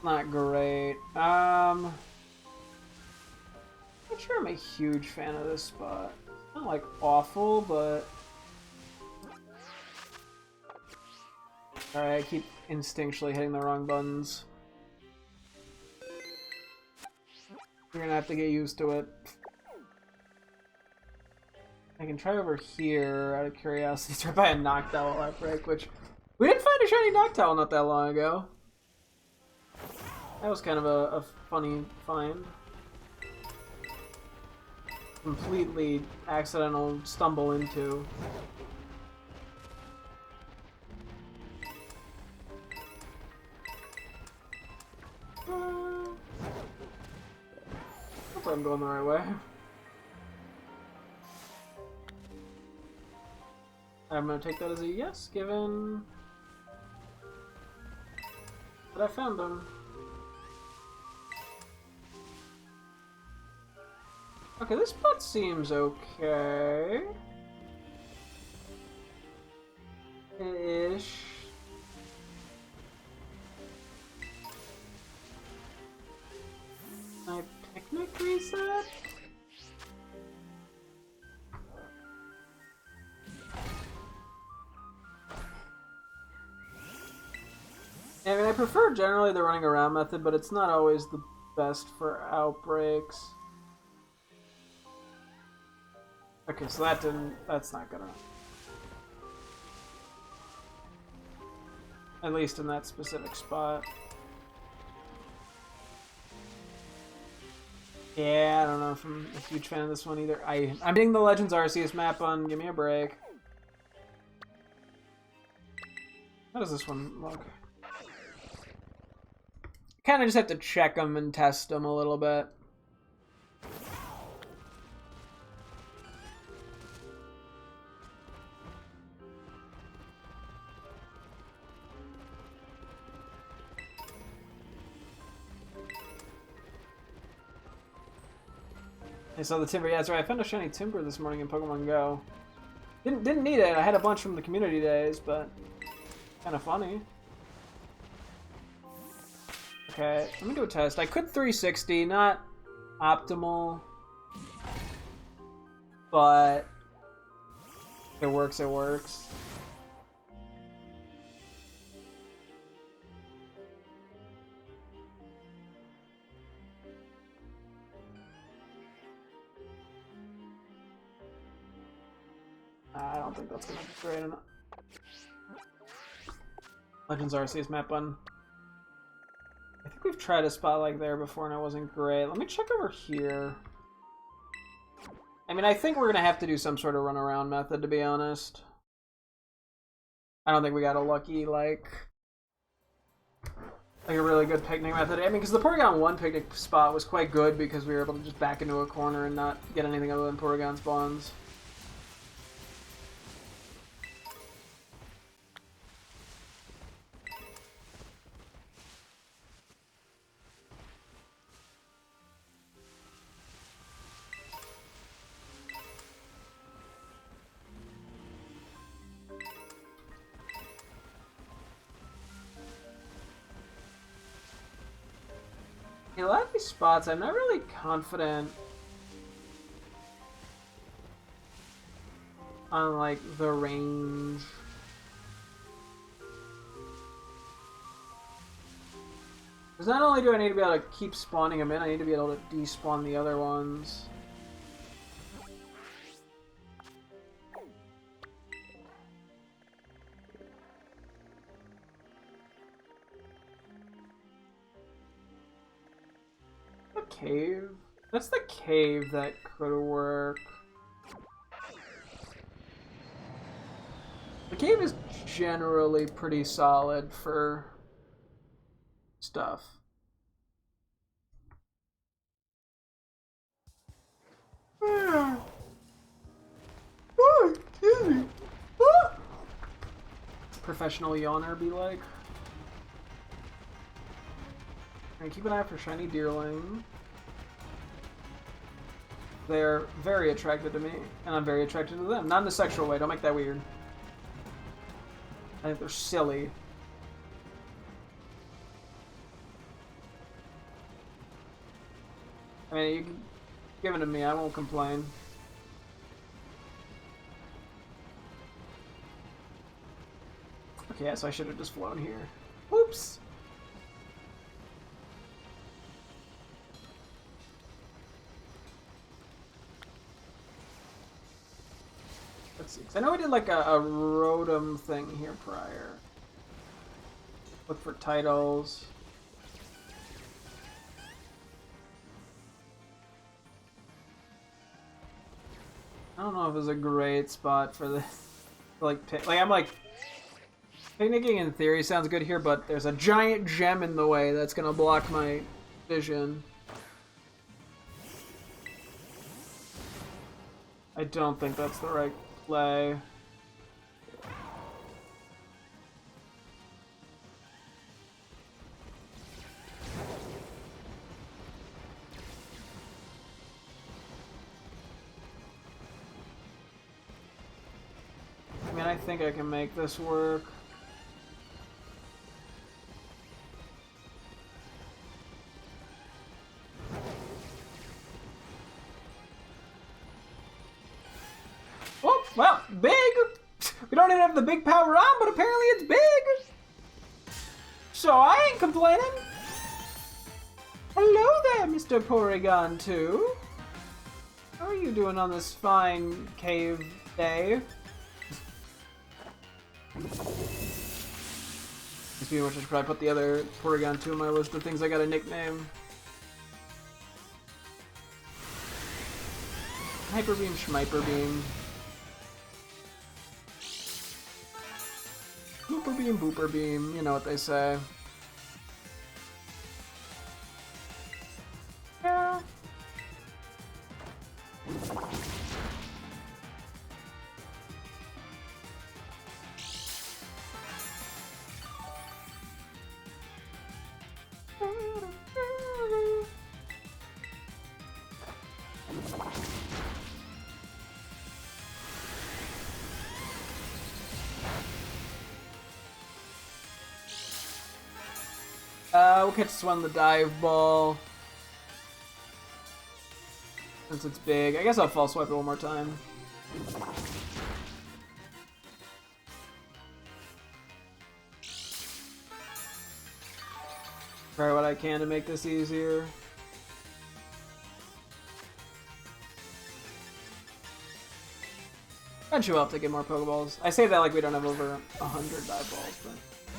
not great. Not sure I'm a huge fan of this spot. It's not like awful, but... alright, I keep instinctually hitting the wrong buttons. You're gonna have to get used to it. I can try over here out of curiosity. Try by a Noctowl outbreak, which we did find a shiny Noctowl not that long ago. That was kind of a funny find. Completely accidental stumble into. Hopefully I'm going the right way. I'm gonna take that as a yes, given that I found him. Okay, this spot seems okay. Ish. My picnic reset? I mean, I prefer generally the running around method, but it's not always the best for outbreaks. Okay, so that's not gonna... at least in that specific spot. Yeah, I don't know if I'm a huge fan of this one either. I'm getting the Legends Arceus map on. Give me a break. How does this one look? Kind of just have to check them and test them a little bit. I saw the Timber. Yeah, that's right. I found a shiny Timber this morning in Pokemon Go. Didn't need it. I had a bunch from the community days, but kind of funny. Okay, let me do a test. I could 360, not optimal, but if it works, it works. I don't think that's gonna be great enough. Legends Arceus map button. I think we've tried a spot like there before and it wasn't great. Let me check over here. I mean, I think we're gonna have to do some sort of runaround method, to be honest. I don't think we got a lucky, like a really good picnic method. I mean, because the Porygon 1 picnic spot was quite good because we were able to just back into a corner and not get anything other than Porygon spawns. A lot of these spots, I'm not really confident on, like, the range. Because not only do I need to be able to keep spawning them in, I need to be able to despawn the other ones. The cave? That's the cave that could work. The cave is generally pretty solid for stuff. Oh, excuse me. Professional yawner be like. And keep an eye out for shiny deerling. They're very attracted to me, and I'm very attracted to them. Not in a sexual way, don't make that weird. I think they're silly. I mean, you can give it to me, I won't complain. Okay, yeah, so I should have just flown here. Oops! Let's see, 'cause I know we did like a Rotom thing here prior. Look for titles. I don't know if it's a great spot for this. I'm like, picnicking in theory sounds good here, but there's a giant gem in the way that's gonna block my vision. I don't think that's the right play. I mean, I think I can make this work. Oh, well, big! We don't even have the big power on, but apparently it's big! So I ain't complaining! Hello there, Mr. Porygon 2. How are you doing on this fine cave day? Speaking of which, I should probably put the other Porygone 2 on my list of things I got a nickname. Hyper Beam, Schmiper Beam. Booper Beam, Booper Beam, you know what they say. Yeah. We'll catch this one, the dive ball. Since it's big. I guess I'll false swipe it one more time. Try what I can to make this easier. Eventually we'll have to get more Pokeballs. I say that like we don't have over 100 dive balls, but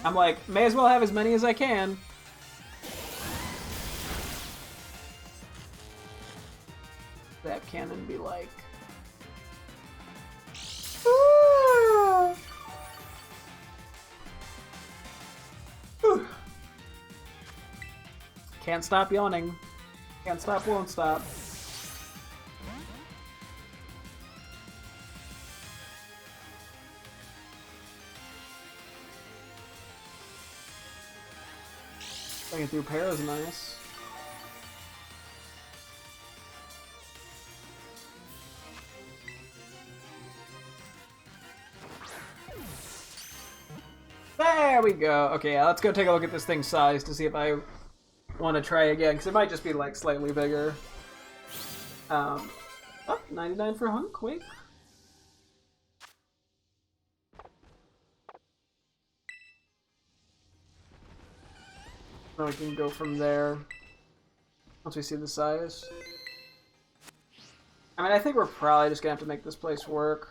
I'm like, may as well have as many as I can. That cannon be like. Can't stop yawning. Can't stop, won't stop. Swinging through pair is nice. There we go. Okay, yeah, let's go take a look at this thing's size to see if I want to try again, because it might just be like slightly bigger. Oh, 99 for Hunk, quick. Now we can go from there once we see the size. I mean, I think we're probably just gonna have to make this place work.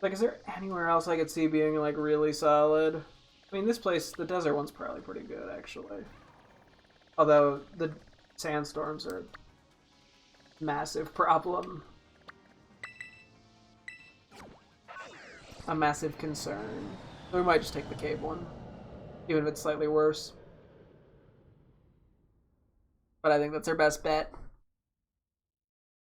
Like, is there anywhere else I could see being, like, really solid? I mean, this place, the desert one's probably pretty good, actually. Although, the sandstorms are a massive problem. A massive concern. So we might just take the cave one, even if it's slightly worse. But I think that's our best bet.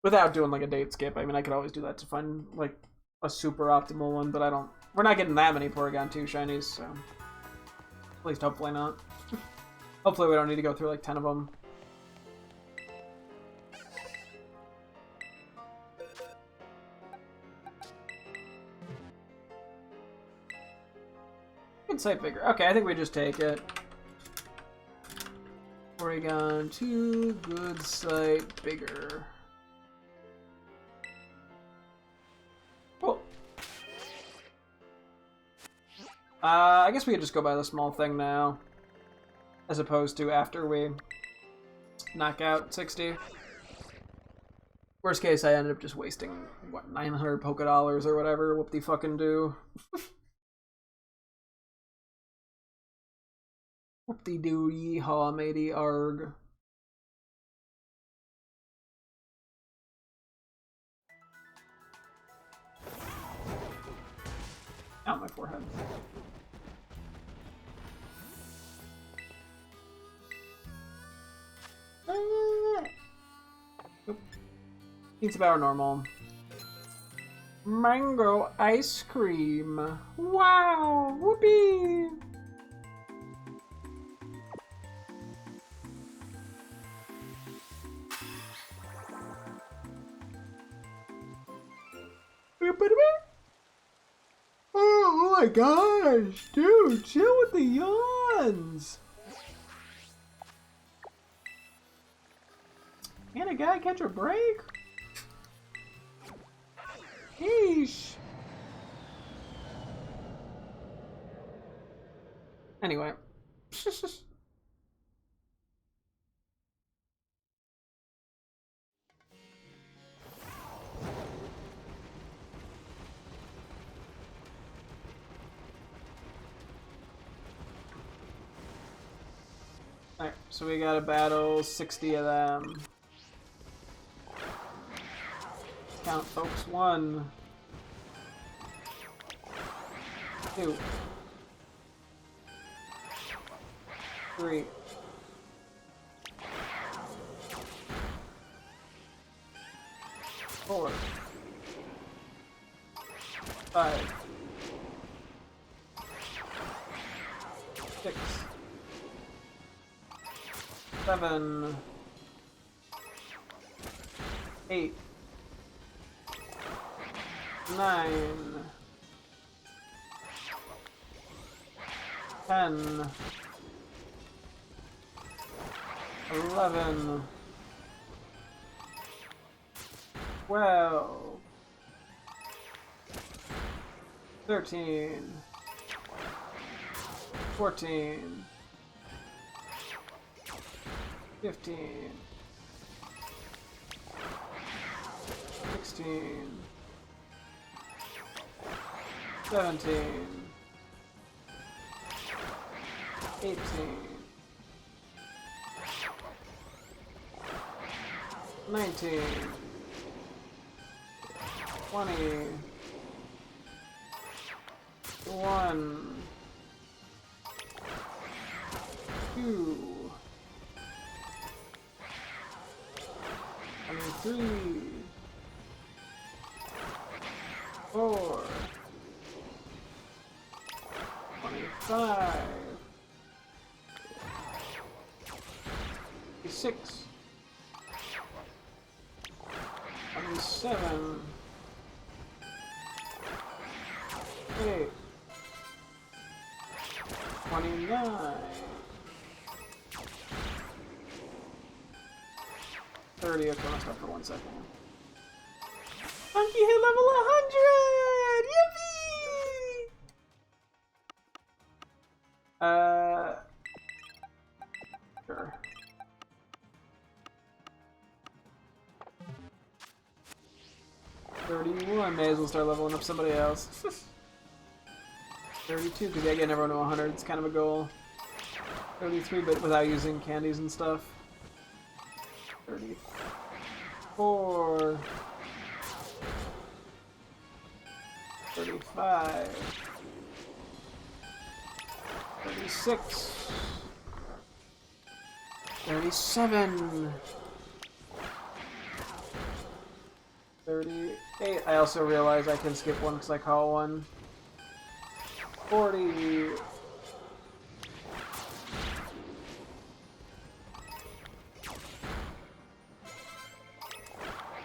Without doing, like, a date skip. I mean, I could always do that to find, like, a super optimal one, but I don't... We're not getting that many Porygon 2 shinies, so... At least hopefully not. Hopefully we don't need to go through, like, 10 of them. Good sight bigger. Okay, I think we just take it. Porygon 2, good sight bigger. Cool. I guess we could just go by the small thing now, as opposed to after we knock out 60. Worst case, I ended up just wasting, what, 900 Poké Dollars or whatever, whoop-de-fucking-do. Whoop-de-doo, yeehaw, matey, arg. Out my forehead. It's about normal. Mango ice cream. Wow! Whoopee! Oh my gosh, dude, chill with the yawns. Can a guy catch a break? Yeesh. Anyway. Alright, so we gotta battle 60 of them. Count, folks. 1, 2, 3, 4, 5, 6, 7, 8, 9, 10, 11, 12, 13, 14, 15, 16, 17, 18, 19, 20, 1, 2, 23, 4, 25, 26, 27, 28, 29, 30. Okay, I'll stop for 1 second. Monkey hit level 100! Yippee! Sure. $31. May as well start leveling up somebody else. 32, because yeah, getting everyone to 100 is kind of a goal. 33, but without using candies and stuff. 34. 35. 36. 37. 38. I also realize I can skip one because I call one. 40.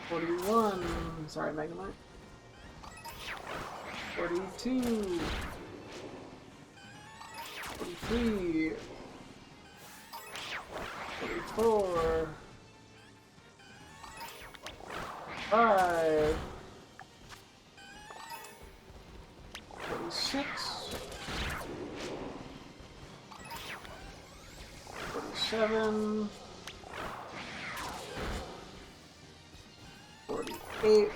41. Sorry, Magnemite. 42. 43. 44. 5. 46. 47. 48.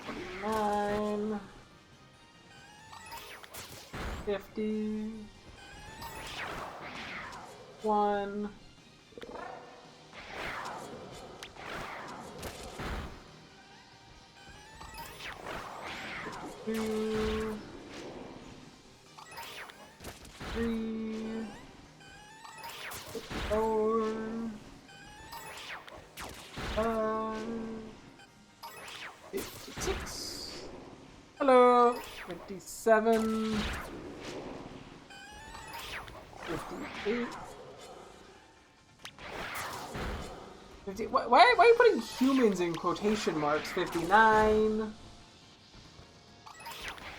49. 50. 1. 52. 3. 54. 5. 56. Hello. 57. 58. 50. Why are you putting humans in quotation marks? 59.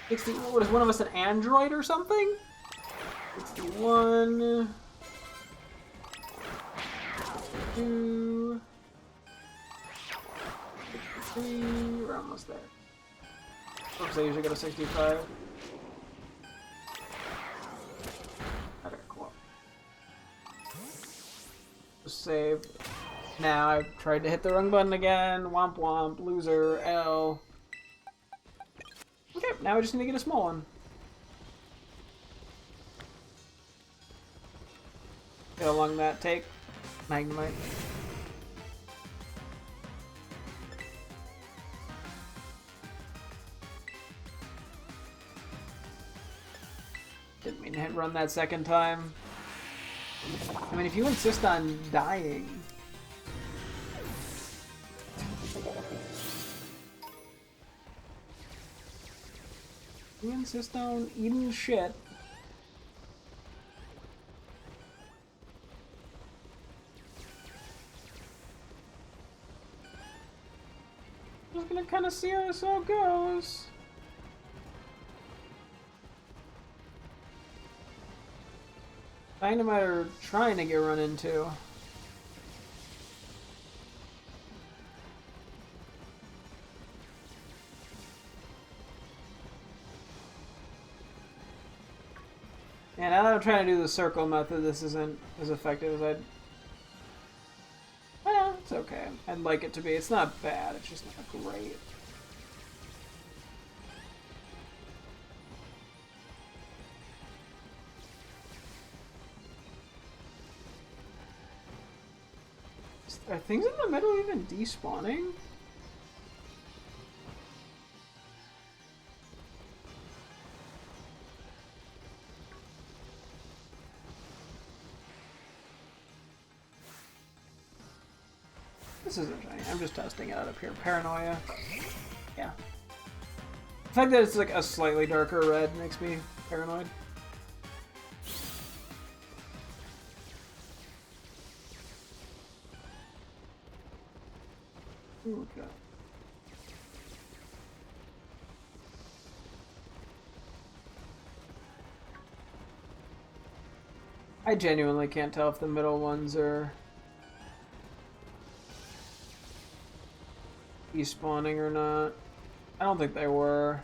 60. What is one of us, an android or something? 61. 62. 63. We're almost there. Oops, I usually go to 65. Okay, cool. Just save. Now I tried to hit the wrong button again. Womp womp. Loser. L. Okay, now I just need to get a small one. How long that take? Magnemite. Didn't mean to hit run that second time. I mean, if you insist on dying. You insist on eating shit. Just gonna kind of see how this all goes. Dynamite are trying to get run into. And now that I'm trying to do the circle method, this isn't as effective as I'd... Well, it's okay. I'd like it to be. It's not bad, it's just not great. Are things in the middle even despawning? This isn't shiny. I'm just testing it out up here. Paranoia. Yeah. The fact that it's like a slightly darker red makes me paranoid. Okay. I genuinely can't tell if the middle ones are despawning or not. I don't think they were.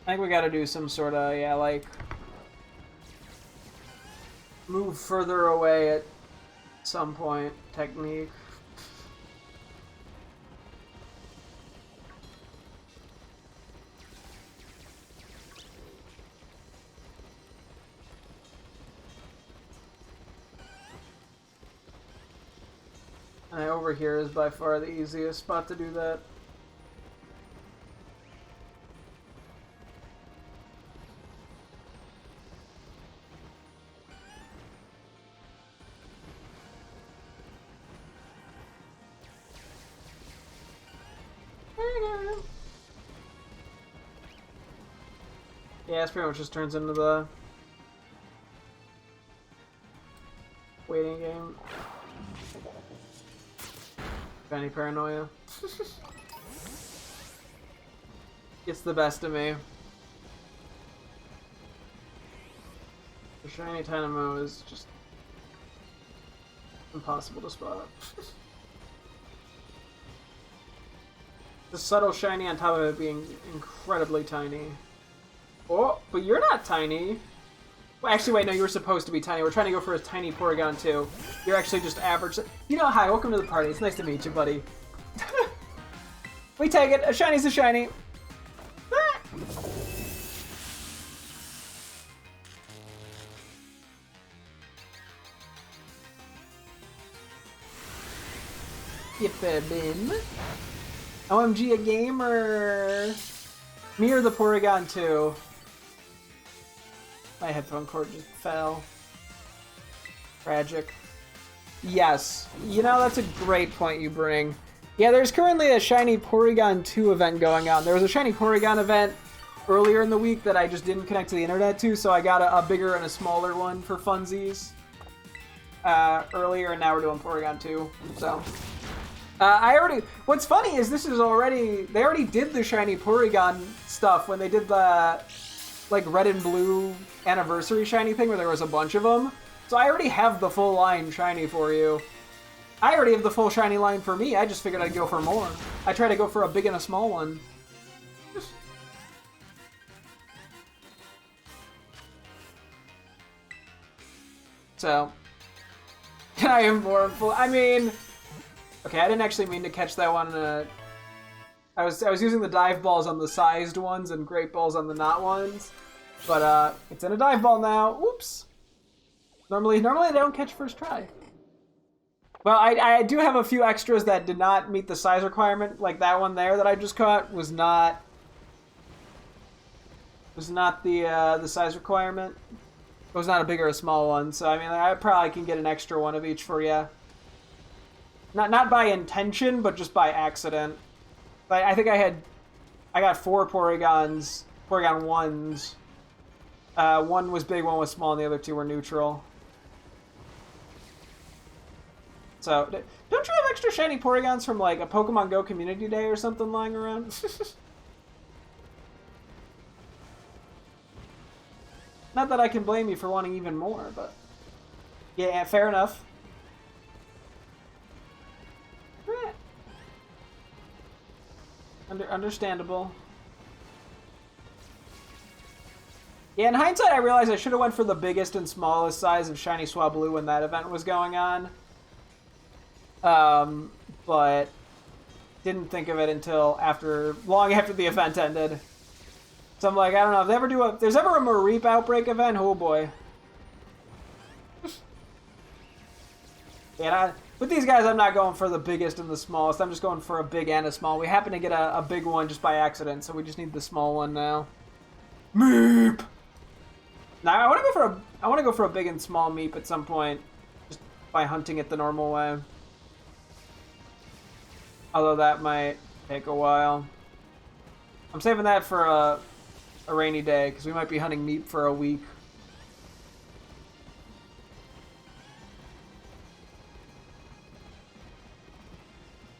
I think we gotta do some sort of, yeah, like, move further away at some point technique. And over here is by far the easiest spot to do that. Yeah, this pretty much just turns into the waiting game. Shiny paranoia. It's the best of me. The shiny Dynamo is just impossible to spot. The subtle shiny on top of it being incredibly tiny. Oh, but you're not tiny. Well, actually, wait, no, you were supposed to be tiny. We're trying to go for a tiny Porygon, too. You're actually just average. You know, hi, welcome to the party. It's nice to meet you, buddy. We take it. A shiny's a shiny. Bim. OMG, a gamer. Me or the Porygon 2? My headphone cord just fell. Tragic. Yes. You know, that's a great point you bring. Yeah, there's currently a Shiny Porygon 2 event going on. There was a Shiny Porygon event earlier in the week that I just didn't connect to the internet to, so I got a bigger and a smaller one for funsies earlier, and now we're doing Porygon 2. So, what's funny is they already did the Shiny Porygon stuff when they did the, like, red and blue anniversary shiny thing where there was a bunch of them. So I already have the full line shiny for you. I already have the full shiny line for me. I just figured I'd go for more. I try to go for a big and a small one. So, I am more full. I mean, okay, I didn't actually mean to catch that one. I was using the dive balls on the sized ones and great balls on the not ones. But it's in a dive ball now. Whoops. Normally they don't catch first try. Well, I do have a few extras that did not meet the size requirement. Like that one there that I just caught was not the size requirement. It was not a big or a small one. So I mean, I probably can get an extra one of each for you. Not by intention, but just by accident. But I think I got 4 Porygons, Porygon 1s. One was big, one was small, and the other 2 were neutral. So, don't you have extra shiny Porygons from, like, a Pokemon Go Community Day or something lying around? Not that I can blame you for wanting even more, but... yeah, fair enough. Understandable. Yeah, in hindsight, I realized I should have went for the biggest and smallest size of Shiny Swablu when that event was going on. But didn't think of it until long after the event ended. So I'm like, I don't know, if there's ever a Mareep outbreak event, oh boy. Yeah, with these guys, I'm not going for the biggest and the smallest. I'm just going for a big and a small. We happen to get a big one just by accident, so we just need the small one now. Meep! Now I want to go for a big and small Meep at some point, just by hunting it the normal way. Although that might take a while. I'm saving that for a rainy day because we might be hunting Meep for a week.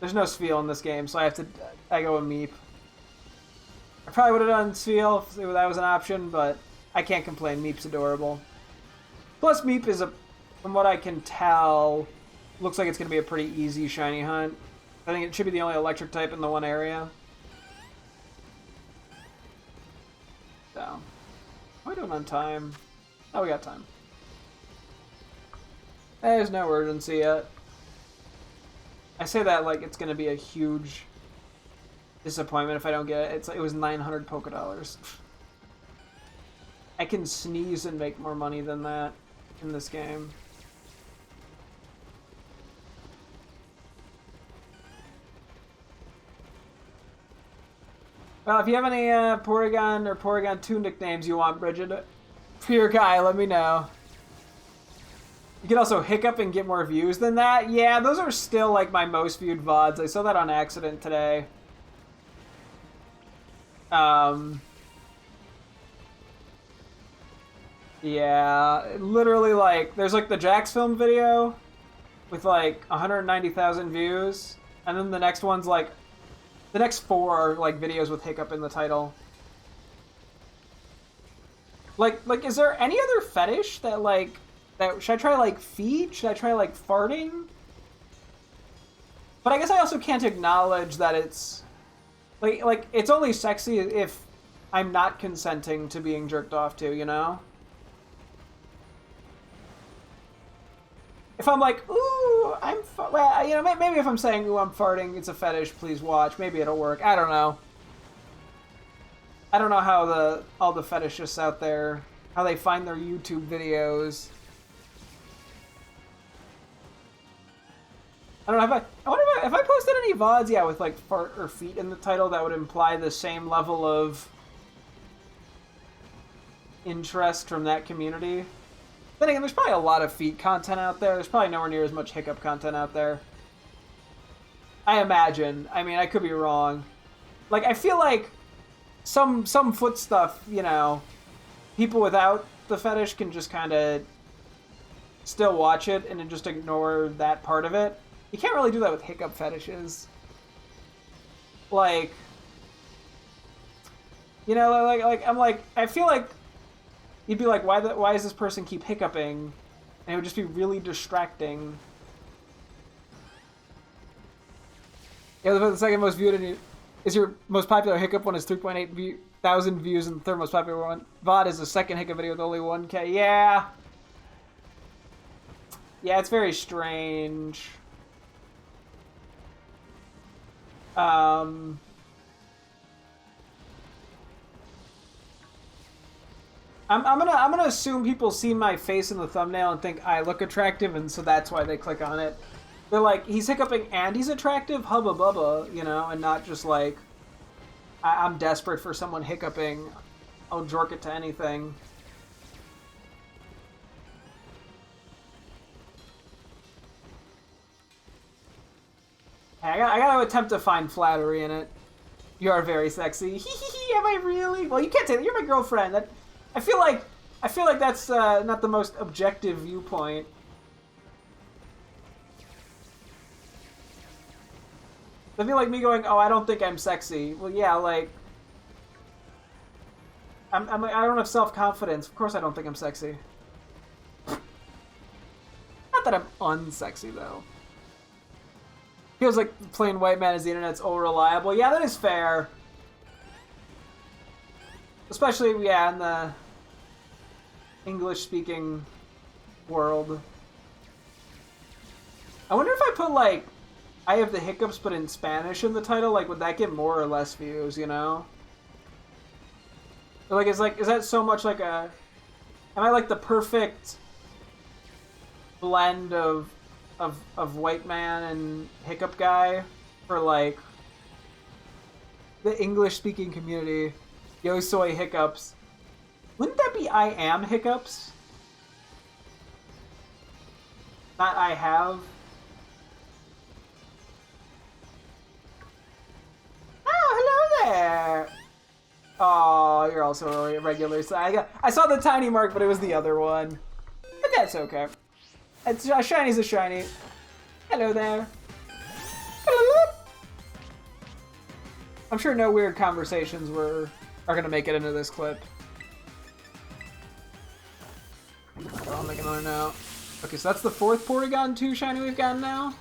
There's no Spheal in this game, so I go with Meep. I probably would have done Spheal if that was an option, but I can't complain. Meep's adorable. Plus, Meep is from what I can tell, looks like it's going to be a pretty easy shiny hunt. I think it should be the only electric type in the one area. So, how are we doing on time? Oh, we got time. There's no urgency yet. I say that like it's going to be a huge disappointment if I don't get it. It was 900 Poké Dollars. I can sneeze and make more money than that in this game. Well, if you have any Porygon or Porygon 2 nicknames you want, Bridget, for your guy, let me know. You can also hiccup and get more views than that. Yeah, those are still like my most viewed VODs. I saw that on accident today. Yeah, literally like, there's like the Jax film video with like 190,000 views. And then the next one's like, the next 4 are like videos with hiccup in the title. Like, is there any other fetish that like, should I try like feet? Should I try like farting? But I guess I also can't acknowledge that it's like it's only sexy if I'm not consenting to being jerked off to, you know? If I'm like, ooh, well, you know, maybe if I'm saying, ooh, I'm farting, it's a fetish, please watch, maybe it'll work. I don't know. I don't know how all the fetishists out there, how they find their YouTube videos. I don't know, I wonder if I posted any VODs, yeah, with like fart or feet in the title, that would imply the same level of interest from that community. Then again, there's probably a lot of feet content out there. There's probably nowhere near as much hiccup content out there. I imagine. I mean, I could be wrong. Like, I feel like some foot stuff, you know, people without the fetish can just kind of still watch it and then just ignore that part of it. You can't really do that with hiccup fetishes. Like, you know, I feel like you'd be like, why does this person keep hiccuping? And it would just be really distracting. Yeah, the second most viewed is your most popular hiccup one is 3.8 thousand views, and the third most popular one VOD is the second hiccup video with only 1K. Yeah. Yeah, it's very strange. I'm gonna assume people see my face in the thumbnail and think I look attractive, and so that's why they click on it. They're like, he's hiccuping and he's attractive, hubba bubba, you know, and not just like, I'm desperate for someone hiccuping, I'll jork it to anything. Hey, I gotta attempt to find flattery in it. You are very sexy. Am I really? Well, you can't say that. You're my girlfriend. I feel like that's not the most objective viewpoint. I feel like me going, oh, I don't think I'm sexy. Well, yeah, like, I don't have self-confidence. Of course I don't think I'm sexy. Not that I'm unsexy, though. Feels like plain white man is the internet's all reliable. Yeah, that is fair. Especially, yeah, in the English-speaking world. I wonder if I put, like, I have the hiccups but in Spanish in the title, like, would that get more or less views, you know? Or, like, is that so much like a... Am I, like, the perfect blend of white man and hiccup guy for, like, the English-speaking community? Yo soy hiccups. Wouldn't that be I am hiccups? Not I have? Oh, hello there! Oh, you're also a regular. So I saw the tiny mark, but it was the other one. But that's okay. It's a shiny's a shiny. Hello there. I'm sure no weird conversations are gonna make it into this clip. Pokemon now. Okay, so that's the 4th Porygon 2 shiny we've gotten now.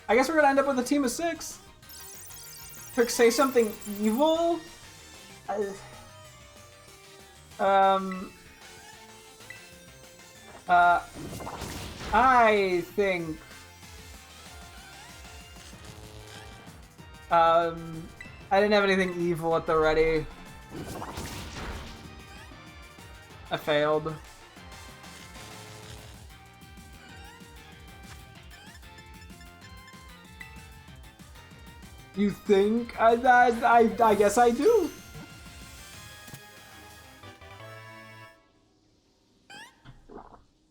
I guess we're gonna end up with a team of 6. Quick, say something evil? I think... I didn't have anything evil at the ready. I failed. You think? I guess I do.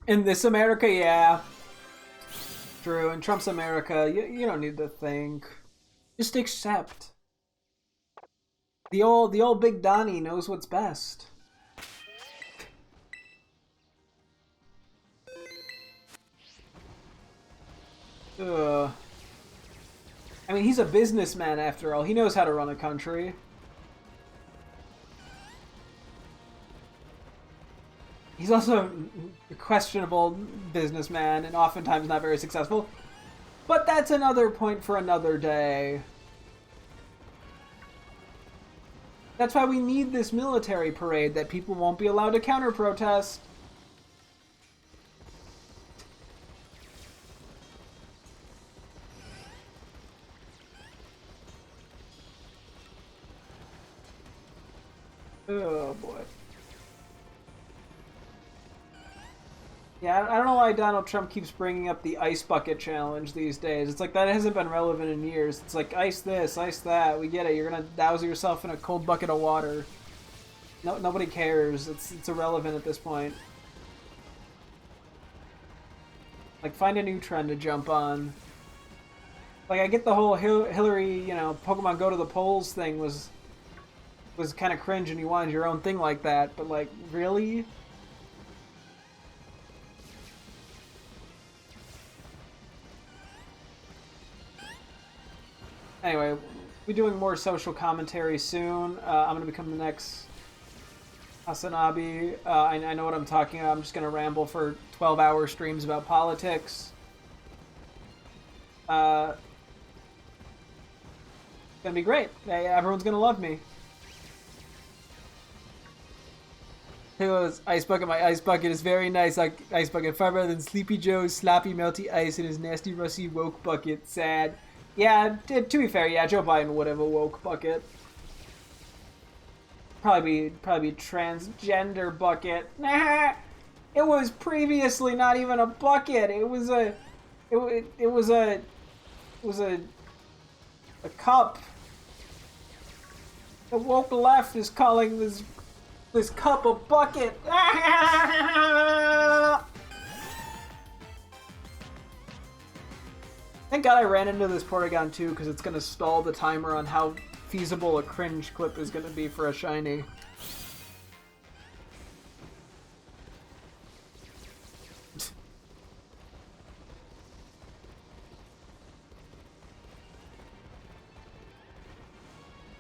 In this America, yeah. True, in Trump's America, you don't need to think. Just accept. The old Big Donnie knows what's best. Ugh. I mean, he's a businessman after all. He knows how to run a country. He's also a questionable businessman and oftentimes not very successful. But that's another point for another day. That's why we need this military parade that people won't be allowed to counter-protest. Oh boy. Yeah, I don't know why Donald Trump keeps bringing up the ice bucket challenge these days. It's like that hasn't been relevant in years. It's like ice this, ice that. We get it. You're gonna douse yourself in a cold bucket of water. No, nobody cares. It's irrelevant at this point. Like, find a new trend to jump on. Like, I get the whole Hillary, you know, Pokemon Go to the polls thing was kind of cringe and you wanted your own thing like that, but like, really? Anyway, we're doing more social commentary soon. I'm going to become the next Hasanabi. I know what I'm talking about. I'm just going to ramble for 12-hour streams about politics. It's going to be great. Everyone's going to love me. It was Ice Bucket. My Ice Bucket is very nice. Like Ice Bucket, far better than Sleepy Joe's sloppy, melty ice and his nasty, rusty woke bucket. Sad. Yeah, to be fair, yeah, Joe Biden would have a woke bucket. Probably be transgender bucket. Nah, it was previously not even a bucket. It was a cup. The woke left is calling this cup a bucket. Thank God I ran into this Porygone too, because it's going to stall the timer on how feasible a cringe clip is going to be for a shiny.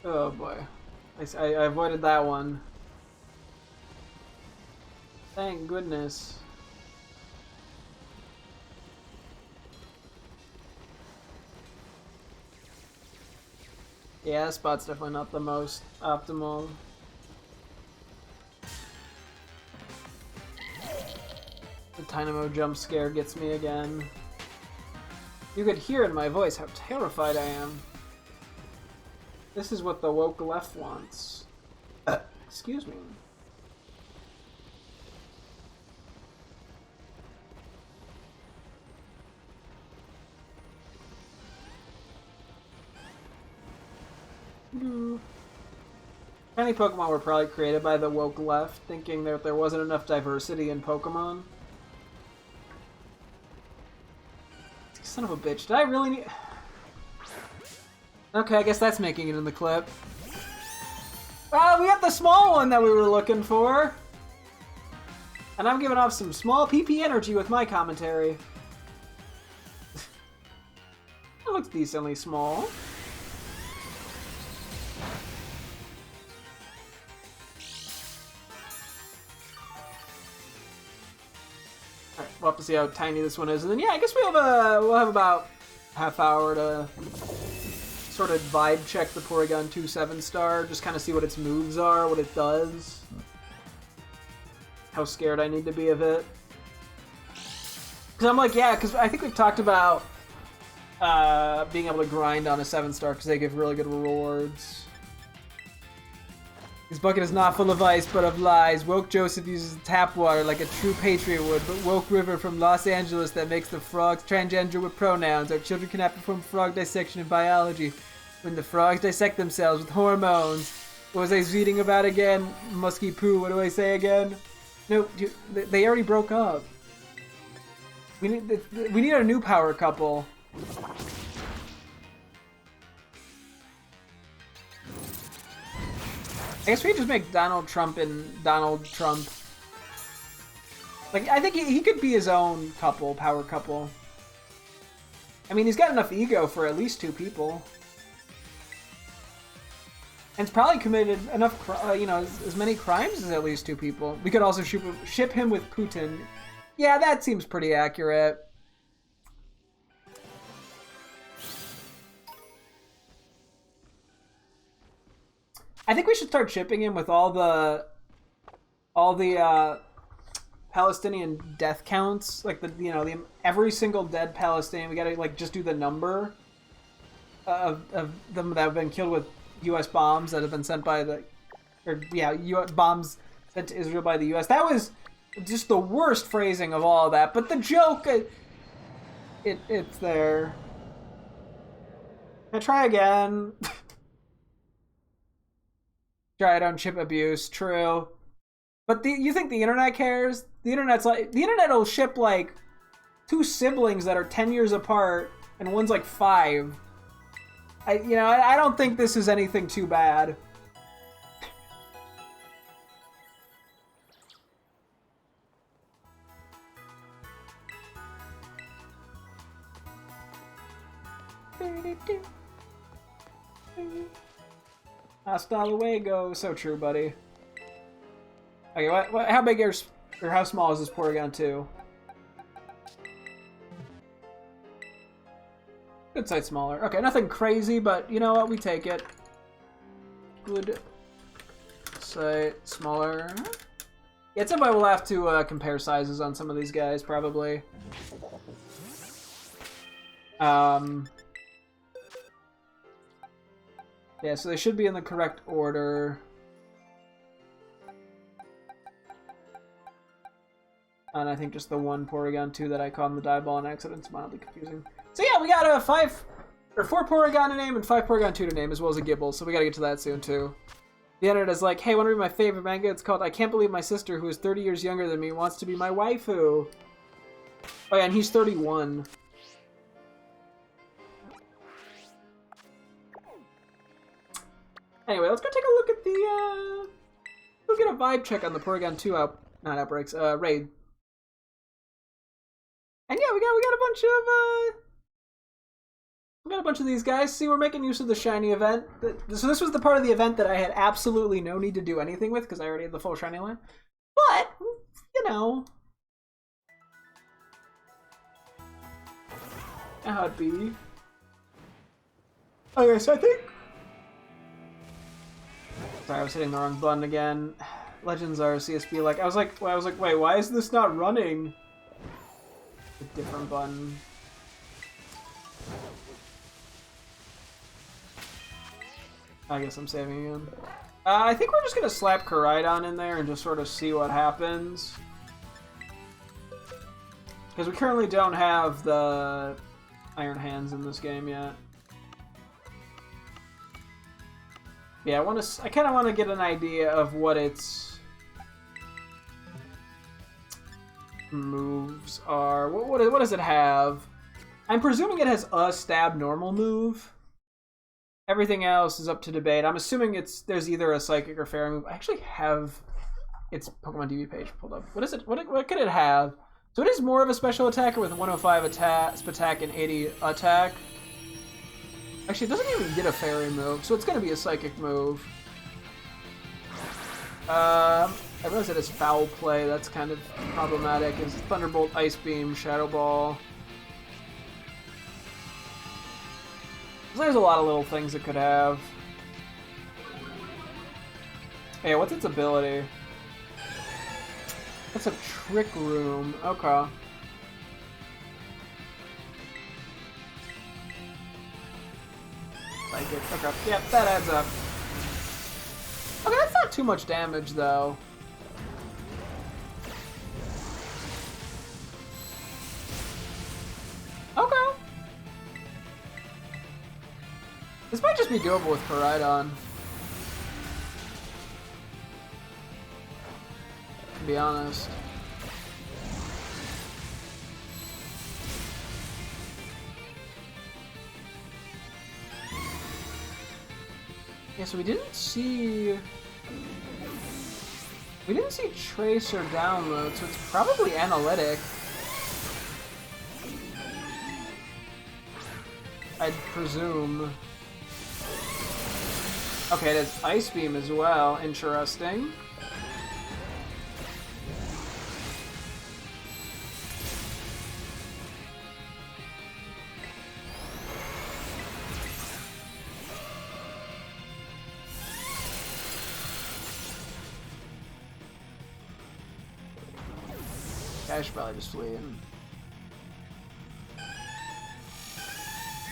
Oh boy. I avoided that one. Thank goodness. Yeah, this spot's definitely not the most optimal. The Dynamo jump scare gets me again. You could hear in my voice how terrified I am. This is what the woke left wants. Excuse me. Many Pokemon were probably created by the woke left, thinking that there wasn't enough diversity in Pokemon. Son of a bitch, did I really need... Okay, I guess that's making it in the clip. We got the small one that we were looking for! And I'm giving off some small PP energy with my commentary. That looks decently small. we'll have to see how tiny this one is. And then, yeah, I guess we'll have about half hour to sort of vibe check the Porygon 2 7-star, just kind of see what its moves are, what it does, how scared I need to be of it. Because I'm like, yeah, because I think we've talked about being able to grind on a 7-star because they give really good rewards. His bucket is not full of ice, but of lies. Woke Joseph uses tap water like a true patriot would, but Woke River from Los Angeles that makes the frogs transgender with pronouns. Our children cannot perform frog dissection in biology when the frogs dissect themselves with hormones. What was I reading about again? Musky poo, what do I say again? No, dude, they already broke up. We need a new power couple. I guess we could just make Donald Trump and Donald Trump. Like, I think he could be his own couple, power couple. I mean, he's got enough ego for at least 2 people. And he's probably committed enough, you know, as many crimes as at least 2 people. We could also ship him with Putin. Yeah, that seems pretty accurate. I think we should start shipping him with all the Palestinian death counts, like every single dead Palestinian. We gotta like just do the number of them that have been killed with U.S. bombs that have been sent by U.S. bombs sent to Israel by the U.S. That was just the worst phrasing of all of that. But the joke, it's there. Can I try again? Try it on chip abuse, true. But you think the internet cares? The internet will ship like 2 siblings that are 10 years apart and one's like 5. I don't think this is anything too bad. Hasta luego. So true, buddy. Okay, how big or how small is this Porygon 2? Good size smaller. Okay, nothing crazy, but you know what? We take it. Good size smaller. Yeah, at some point we'll have to compare sizes on some of these guys, probably. Yeah, so they should be in the correct order. And I think just the one Porygon 2 that I caught in the dive ball on accident is mildly confusing. So yeah, we got 4 Porygon to name and 5 Porygon 2 to name, as well as a Gibble, so we gotta get to that soon too. The editor is like, hey, wanna read my favorite manga? It's called I Can't Believe My Sister, who is 30 years younger than me, wants to be my waifu. Oh yeah, and he's 31. Anyway, let's go take a look at the, we'll get a vibe check on the Porygon 2 raid. And yeah, we got a bunch of these guys. See, we're making use of the shiny event. So this was the part of the event that I had absolutely no need to do anything with because I already had the full shiny line. But, you know, how it be. Okay, so I think. Sorry, I was hitting the wrong button again. Legends are CSB. Like I was like, wait, why is this not running? A different button. I guess I'm saving again. I think we're just gonna slap Koraidon in there and just sort of see what happens. Because we currently don't have the Iron Hands in this game yet. Yeah, I kind of want to get an idea of what its moves are. What does it have? I'm presuming it has a stab normal move. Everything else is up to debate. I'm assuming there's either a psychic or fairy move. I actually have its Pokemon DB page pulled up. What is it? What could it have? So it is more of a special attacker with 105 attack and 80 attack. Actually, it doesn't even get a fairy move, so it's going to be a psychic move. I realize it is foul play. That's kind of problematic. Is Thunderbolt, Ice Beam, Shadow Ball. There's a lot of little things it could have. Hey, what's its ability? That's a Trick Room. Okay. Psychic. Okay. Yeah, that adds up. Okay, that's not too much damage, though. Okay. This might just be doable with Porygone. To be honest. Yeah, so we didn't see Trace or Download, so it's probably Analytic. I'd presume. Okay, it has Ice Beam as well. Interesting. I should probably just flee in.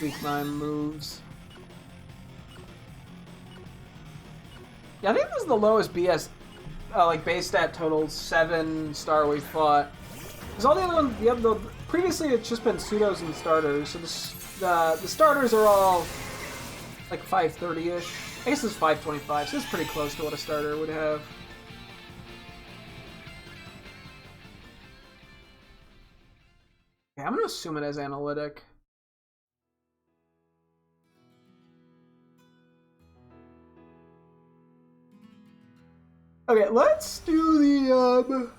Weak 9 moves. Yeah, I think this is the lowest BS, like base stat total 7-star we've fought. Because all the other ones, previously it's just been pseudos and starters. So the starters are all like 530-ish. I guess it's 525, so it's pretty close to what a starter would have. I'm gonna assume it has Analytic. Okay, let's do the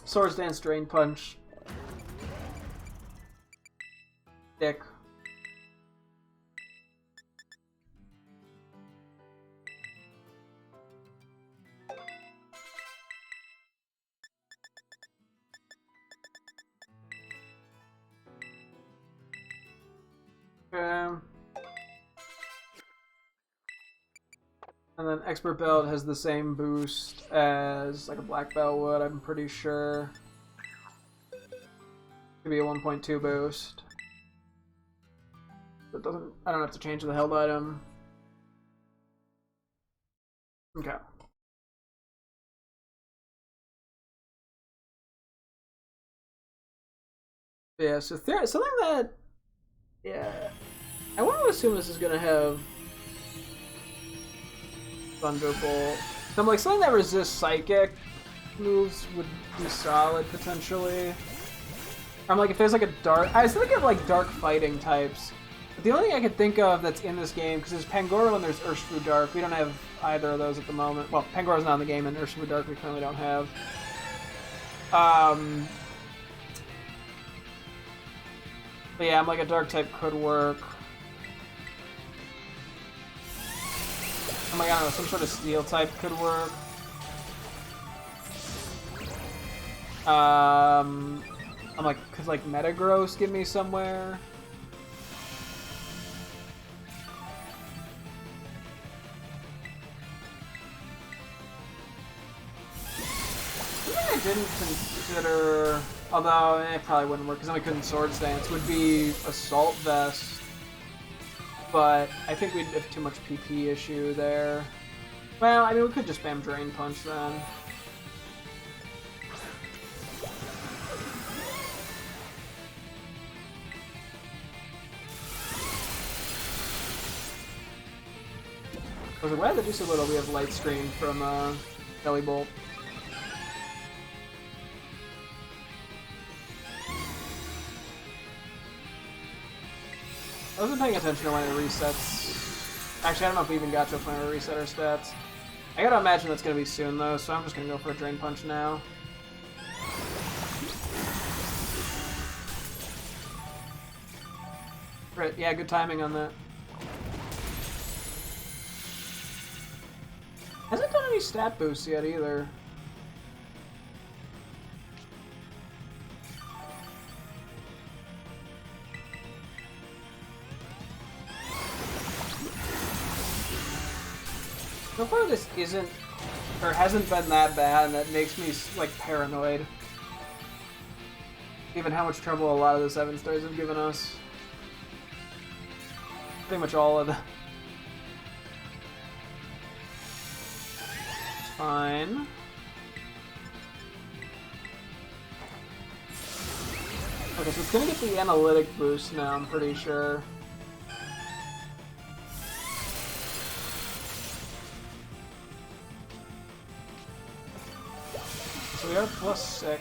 Swords Dance, Drain Punch. Dick. And then Expert Belt has the same boost as like a Black Belt would, I'm pretty sure. Could be a 1.2 boost. It doesn't, I don't have to change the held item. Okay. Yeah, so something that, yeah, I want to assume this is gonna have Thunderbolt. So I'm like, something that resists Psychic moves would be solid, potentially. I'm like, if there's like a dark... I was thinking of like dark fighting types. But the only thing I could think of that's in this game, because there's Pangoro and there's Urshifu Dark. We don't have either of those at the moment. Well, Pangoro's not in the game, and Urshifu Dark we currently don't have. But yeah, I'm like, a dark type could work. I'm like, I don't know, some sort of steel type could work. I'm like, could like Metagross give me somewhere? Something I didn't consider, although it probably wouldn't work because then we couldn't Swords Dance, would be Assault Vest. But I think we'd have too much PP issue there. Well, I mean, we could just spam Drain Punch then. I was like, why did they do so little? We have Light Screen from Belly Bolt. I wasn't paying attention to when it resets. Actually, I don't know if we even got to a point where we reset our stats. I gotta imagine that's gonna be soon though, so I'm just gonna go for a Drain Punch now. Right, yeah, good timing on that. any stat boosts yet either. So far this isn't, or hasn't been that bad, and that makes me, like, paranoid. Given how much trouble a lot of the 7 stars have given us. Pretty much all of them. It's fine. Okay, so it's gonna get the analytic boost now, I'm pretty sure. So we are +6.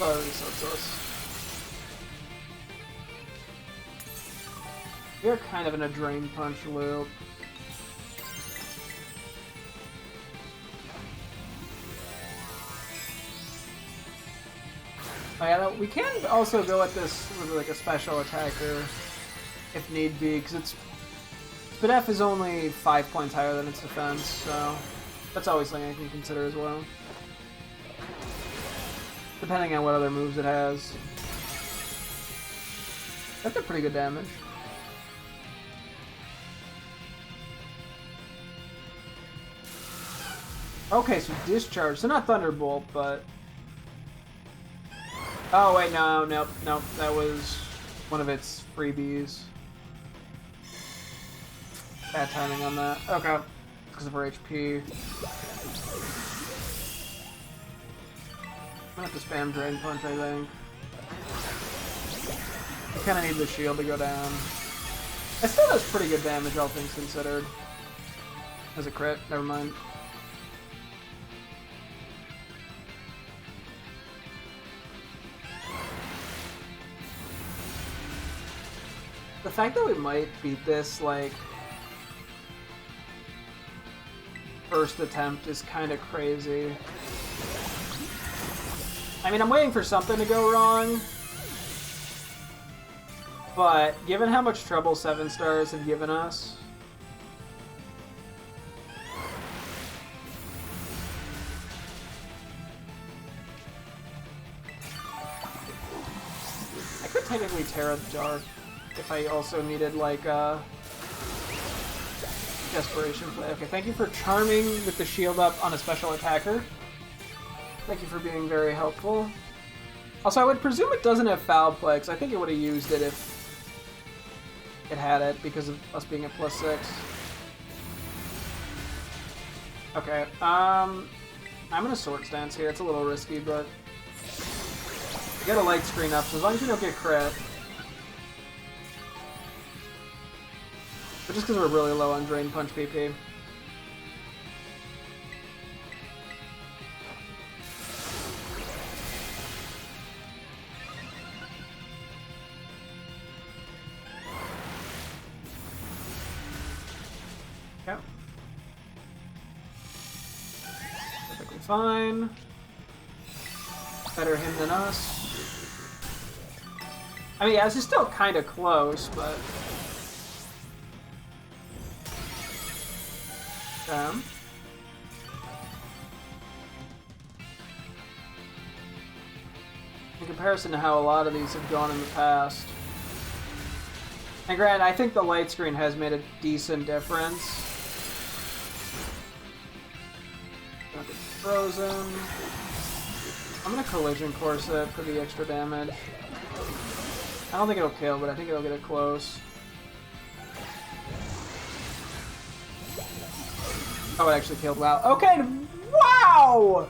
Oh, it resets us. We are kind of in a drain punch loop. Oh yeah, we can also go at this with like a special attacker if need be, because its F is only 5 points higher than its defense, so that's always something I can consider as well. Depending on what other moves it has. That did pretty good damage. Okay, so Discharge. So not Thunderbolt, but... Oh, wait, no, nope. That was one of its freebies. Bad timing on that. Okay. Because of her HP. I'm gonna have to spam Drain Punch, I think. I kinda need the shield to go down. It still does pretty good damage, all things considered. As a crit, never mind. The fact that we might beat this, like, first attempt is kind of crazy. I mean, I'm waiting for something to go wrong, but given how much trouble 7 stars have given us, I could technically Terra Dark if I also needed, like, Desperation play. Okay, thank you for charming with the shield up on a special attacker. Thank you for being very helpful. Also, I would presume it doesn't have Foul Play, because I think it would have used it if it had it, because of us being at +6. Okay, I'm gonna Sword Stance here. It's a little risky, but... You got a light screen up, so as long as you don't get crit. But just because we're really low on Drain Punch PP. Okay. Perfectly fine. Better him than us. I mean, yeah, this is still kind of close, but... in comparison to how a lot of these have gone in the past. And granted, I think the light screen has made a decent difference. Don't get frozen. I'm gonna Collision Course it for the extra damage. I don't think it'll kill, but I think it'll get it close. Oh, it actually killed. Wow. Okay, wow!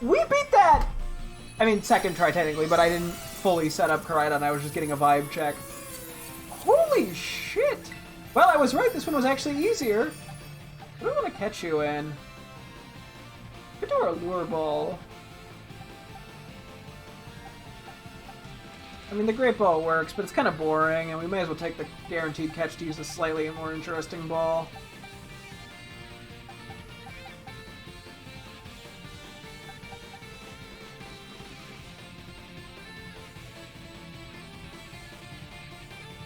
We beat that! I mean, second try technically, but I didn't fully set up Koraidon. I was just getting a vibe check. Holy shit! Well, I was right. This one was actually easier. What do I want to catch you in? Could do our Lure Ball. I mean, the Great Ball works, but it's kind of boring, and we may as well take the guaranteed catch to use a slightly more interesting ball.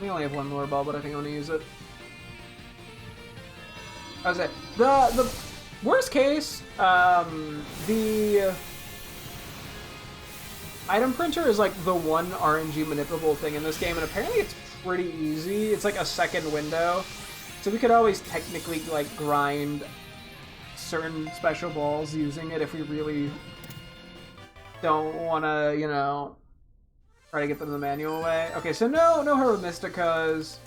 We only have one lure ball, but I think I'm gonna use it. I was the worst case, the item printer is like the one RNG manipulable thing in this game, and apparently it's pretty easy. It's like a second window, so we could always technically like grind certain special balls using it if we really don't want to, you know, try to get them the manual way. Okay, so no Herba Mysticas.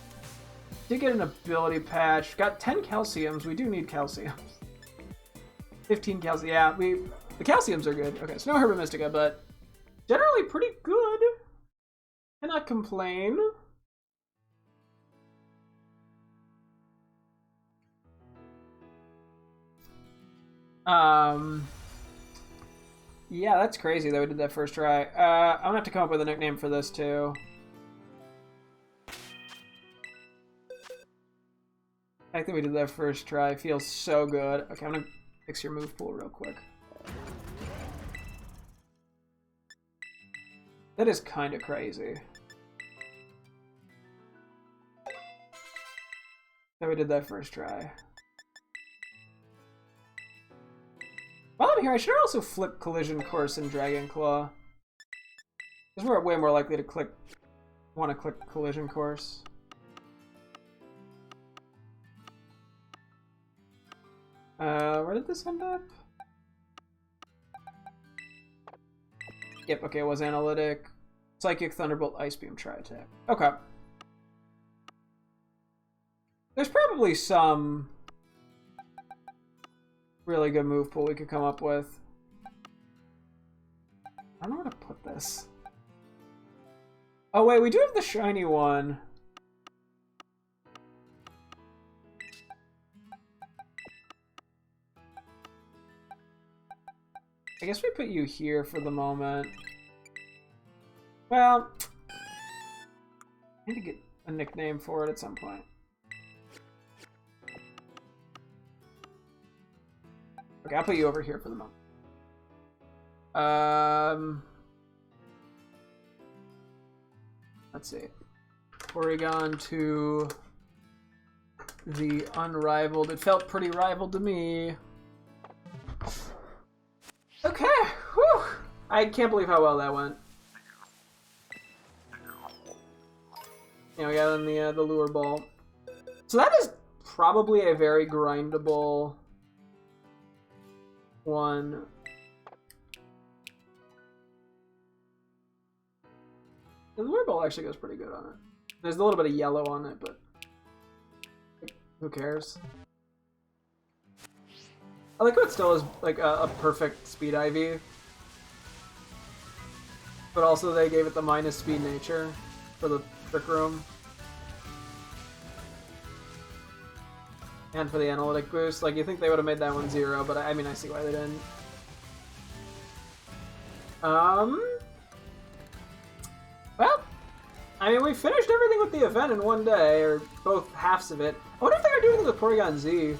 Did get an ability patch. Got 10 calciums. We do need calciums. 15 calcium. Yeah, the calciums are good. Okay, so no Herba Mystica, but generally pretty good. Cannot complain. Yeah, that's crazy that we did that first try. I'm gonna have to come up with a nickname for this too. The fact that we did that first try feels so good. Okay, I'm gonna fix your move pool real quick. That is kind of crazy that we did that first try. While I'm here, I should also flip Collision Course and Dragon Claw, because we're way more likely to want to click Collision Course. Where did this end up? Yep, okay, it was Analytic. Psychic, Thunderbolt, Ice Beam, Tri-Attack. Okay. There's probably some really good move pool we could come up with. I don't know where to put this. Oh wait, we do have the shiny one. I guess we put you here for the moment. Well, I need to get a nickname for it at some point. Okay, I'll put you over here for the moment. Let's see. Porygon to the unrivaled. It felt pretty rivaled to me. Okay, whew. I can't believe how well that went. Yeah, we got in the lure ball. So that is probably a very grindable one. The lure ball actually goes pretty good on it. There's a little bit of yellow on it, but who cares? I like how it still is like a perfect speed IV, but also they gave it the minus speed nature for the Trick Room and for the analytic boost. Like, you think they would have made that one 0, but I mean, I see why they didn't. Well, I mean, we finished everything with the event in one day, or both halves of it. I wonder if they are doing it with Porygon Z.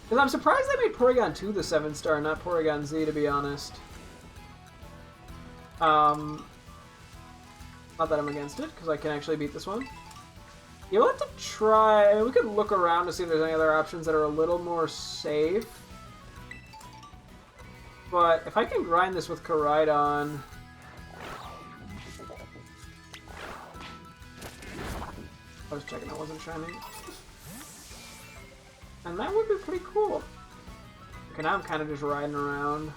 Because I'm surprised they made Porygon 2 the 7-star, not Porygon Z, to be honest. Not that I'm against it, because I can actually beat this one. Yeah, we'll have to try... We could look around to see if there's any other options that are a little more safe. But if I can grind this with Koraidon... I was checking that wasn't shiny. And that would be pretty cool. Okay, now I'm kind of just riding around.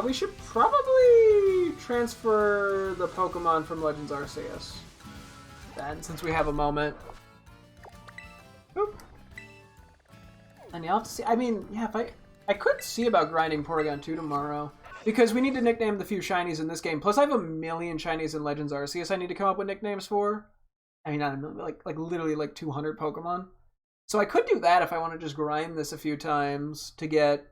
We should probably transfer the Pokemon from Legends Arceus then, since we have a moment. Boop. And you'll have to see. I mean, yeah, if I could see about grinding Porygon 2 tomorrow, because we need to nickname the few shinies in this game. Plus, I have a million shinies in Legends Arceus I need to come up with nicknames for. I mean, not a million, like literally like 200 Pokemon. So I could do that if I want to just grind this a few times to get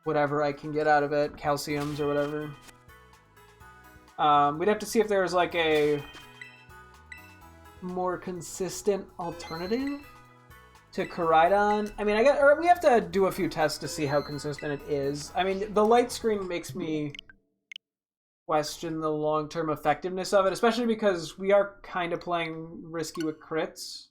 whatever I can get out of it, calciums or whatever. We'd have to see if there's like a more consistent alternative to Koraidon. I mean, we have to do a few tests to see how consistent it is. I mean, the light screen makes me question the long-term effectiveness of it, especially because we are kind of playing risky with crits.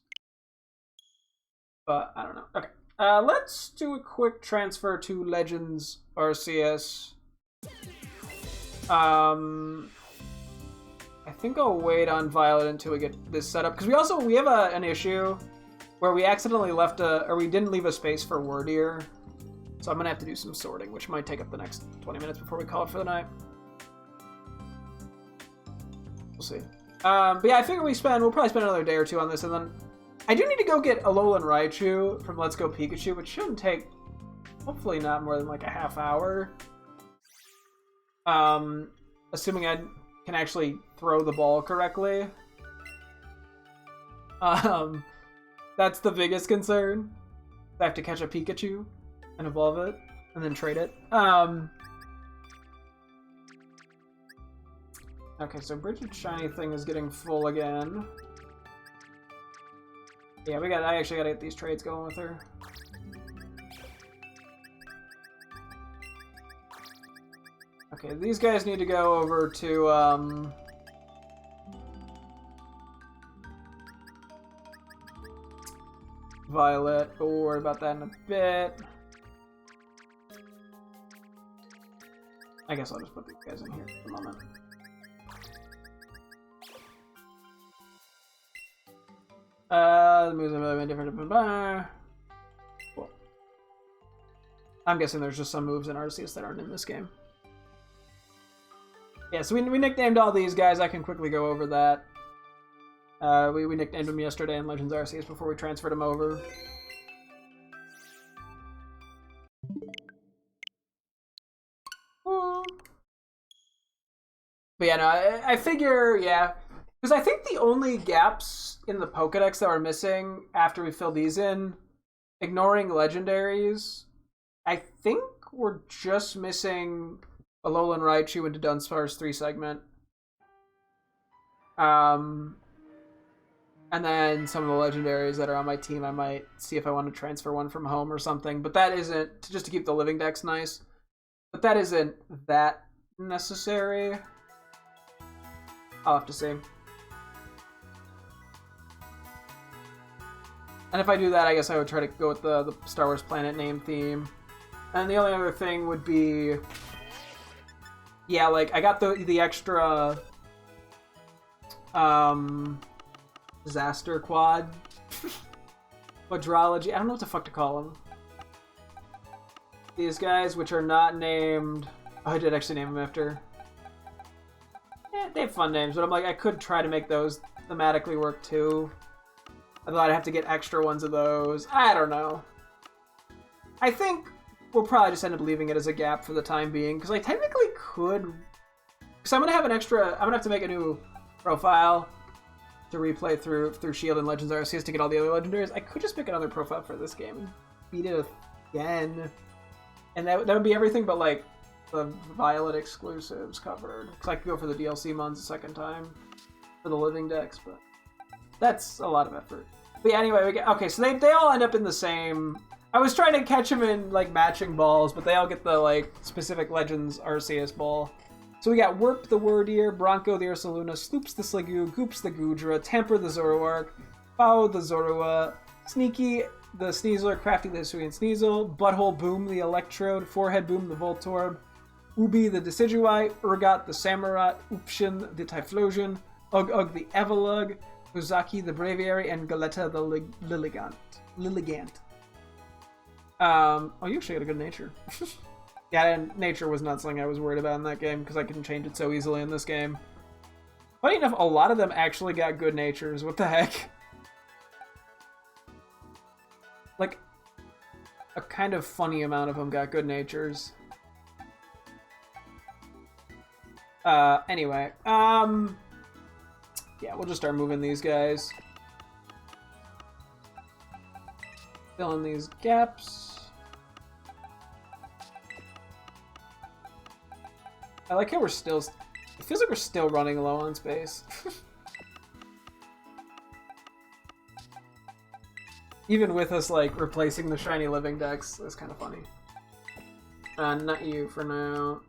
But I don't know. Okay. Let's do a quick transfer to Legends Arceus. I think I'll wait on Violet until we get this set up, because we have an issue where we accidentally left we didn't leave a space for Wordier. So I'm gonna have to do some sorting, which might take up the next 20 minutes before we call it for the night. We'll see. But yeah, I figure we'll probably spend another day or two on this, and then I do need to go get Alolan Raichu from Let's Go Pikachu, which shouldn't take, hopefully not more than like a half hour. Assuming I can actually throw the ball correctly. That's the biggest concern. I have to catch a Pikachu and evolve it, and then trade it. Okay, so Bridget's shiny thing is getting full again. Yeah, I actually gotta get these trades going with her. Okay, these guys need to go over to, Violet, but we'll worry about that in a bit. I guess I'll just put these guys in here for the moment. The moves are different. Cool. I'm guessing there's just some moves in Arceus that aren't in this game. Yeah, so we nicknamed all these guys. I can quickly go over that. We nicknamed them yesterday in Legends Arceus before we transferred them over. But yeah, no, I figure, yeah. Because I think the only gaps in the Pokedex that we're missing after we fill these in, ignoring legendaries, I think we're just missing Alolan Raichu into Dunsparce 3 segment. And then some of the legendaries that are on my team, I might see if I want to transfer one from home or something. But that isn't, just to keep the living dex nice. But that isn't that necessary. I'll have to see. And if I do that, I guess I would try to go with the Star Wars planet name theme. And the only other thing would be, yeah, like I got the extra disaster quadrology. I don't know what the fuck to call them. These guys, which are not named. Oh, I did actually name them after. They have fun names, but I'm like, I could try to make those thematically work too. I thought I'd have to get extra ones of those. I don't know. I think we'll probably just end up leaving it as a gap for the time being, because I technically could. Because I'm gonna have I'm gonna have to make a new profile to replay through Shield and Legends Arceus to get all the other legendaries. I could just pick another profile for this game and beat it again, and that would be everything but like the Violet exclusives covered. Because I could go for the DLC mons a second time for the living decks, but that's a lot of effort. But yeah, anyway, okay, so they all end up in the same. I was trying to catch them in like matching balls, but they all get the like specific Legends Arceus ball. So we got Warp the Wordier, Bronco the Ursaluna, Sloops the Sliggoo, Goops the Goodra, Tamper the Zoroark, Bao the Zorua, Sneaky the Sneasler, Crafty the Hisuian Sneasel, Butthole Boom the Electrode, Forehead Boom the Voltorb, Ubi the Decidueye, Urgot the Samurott, Upshin the Typhlosion, Ugg the Evolug, Uzaki the Braviary, and Galetta the Lilligant. Oh, you actually had a good nature. Yeah, and nature was not something I was worried about in that game, because I can change it so easily in this game. Funny enough, a lot of them actually got good natures. What the heck? Like, a kind of funny amount of them got good natures. Anyway, yeah, we'll just start moving these guys. Fill in these gaps. I like how we're still... It feels like we're still running low on space. Even with us, like, replacing the shiny living decks, it's kind of funny. Not you for now.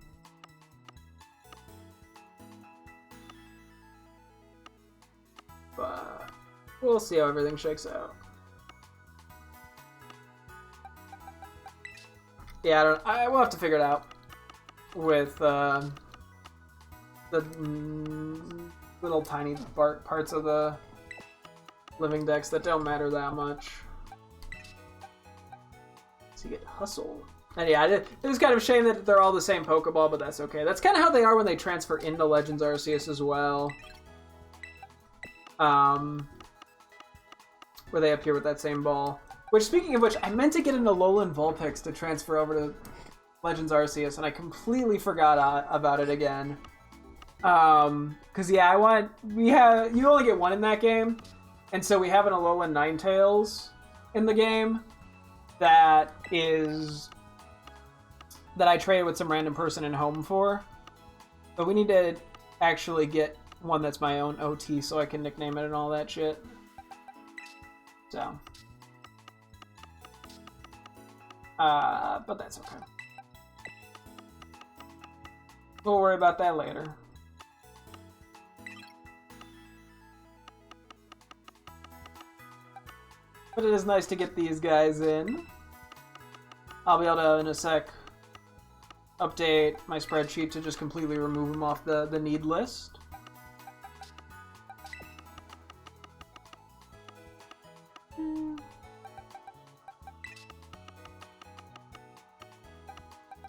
We'll see how everything shakes out. Yeah, I will have to figure it out with the little tiny parts of the living decks that don't matter that much. So you get Hustle. And yeah, it is kind of a shame that they're all the same Pokeball, but that's okay. That's kind of how they are when they transfer into Legends Arceus as well. Where they appear with that same ball. Which, speaking of which, I meant to get an Alolan Vulpix to transfer over to Legends Arceus, and I completely forgot about it again. Cause yeah, you only get one in that game, and so we have an Alolan Ninetales in the game that I traded with some random person in home for, but we need to actually get one that's my own OT so I can nickname it and all that shit. So, but that's okay. We'll worry about that later. But it is nice to get these guys in. I'll be able to, in a sec, update my spreadsheet to just completely remove them off the need list.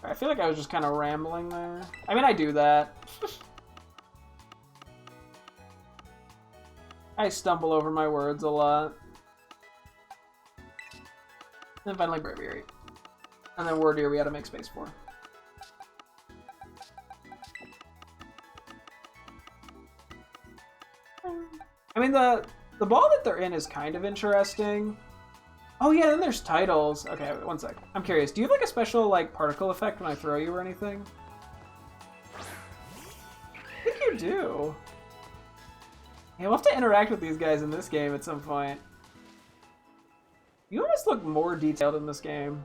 I feel like I was just kind of rambling there. I mean, I do that. I stumble over my words a lot. And then finally Braviary. And then Wordier we had to make space for. I mean, the ball that they're in is kind of interesting. Oh yeah, then there's titles. Okay, wait, one sec. I'm curious. Do you have like a special like particle effect when I throw you or anything? I think you do. Yeah, we'll have to interact with these guys in this game at some point. You almost look more detailed in this game.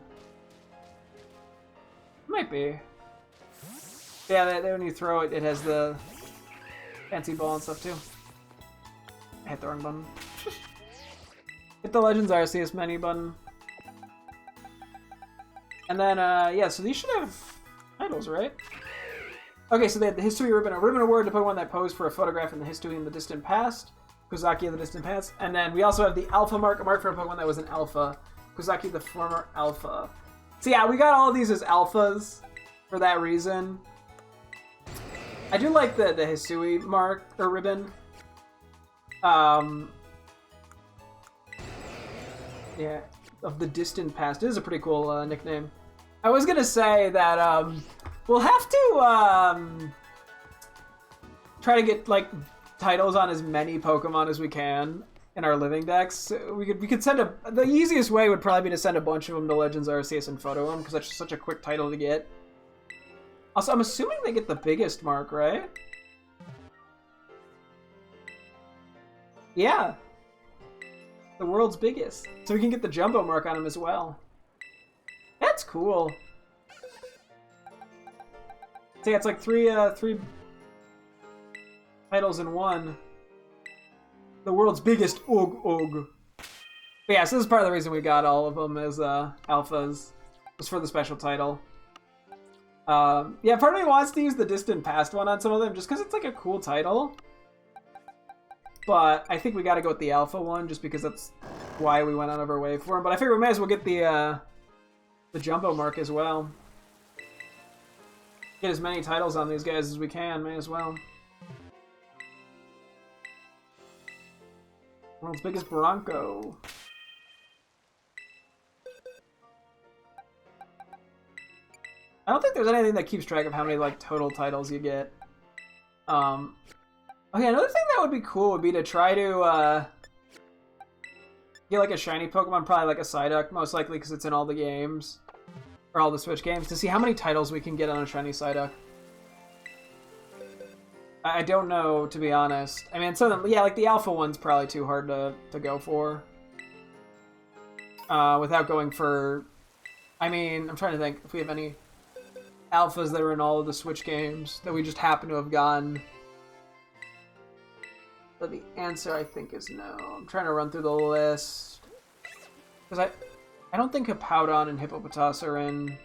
Might be. Yeah, when you throw it, it has the fancy ball and stuff too. I hit the wrong button. Hit the Legends Arceus menu button. And then, yeah, so these should have titles, right? Okay, so they had the History Ribbon, a ribbon award to Pokemon that posed for a photograph in the history in the distant past. Kozaki of the distant past. And then we also have the Alpha mark, a mark for a Pokemon that was an Alpha. Kozaki, the former Alpha. So yeah, we got all of these as Alphas for that reason. I do like the Hisui mark, or ribbon. Yeah, of the distant past. It is a pretty cool nickname. I was gonna say that we'll have to try to get like titles on as many Pokemon as we can in our living decks. We could send the easiest way would probably be to send a bunch of them to Legends Arceus and photo them because that's just such a quick title to get. Also, I'm assuming they get the biggest mark, right? Yeah. The world's biggest. So we can get the jumbo mark on him as well. That's cool. So yeah, it's like three titles in one. The world's biggest Ugg. But yeah, so this is part of the reason we got all of them as alphas. Was for the special title. Yeah, part of me wants to use the distant past one on some of them just because it's like a cool title. But I think we got to go with the alpha one just because that's why we went out of our way for him. But I figure we may as well get the jumbo mark as well. Get as many titles on these guys as we can, may as well. World's biggest Bronco. I don't think there's anything that keeps track of how many like total titles you get. Okay, another thing that would be cool would be to try to get like a shiny Pokemon, probably like a Psyduck, most likely because it's in all the games. Or all the Switch games, to see how many titles we can get on a shiny Psyduck. I don't know, to be honest. I mean, some of them, yeah, like the alpha one's probably too hard to go for. Without going for... I mean, I'm trying to think if we have any alphas that are in all of the Switch games that we just happen to have gotten. But the answer, I think, is no. I'm trying to run through the list. Because I don't think Hippowdon and Hippopotas are in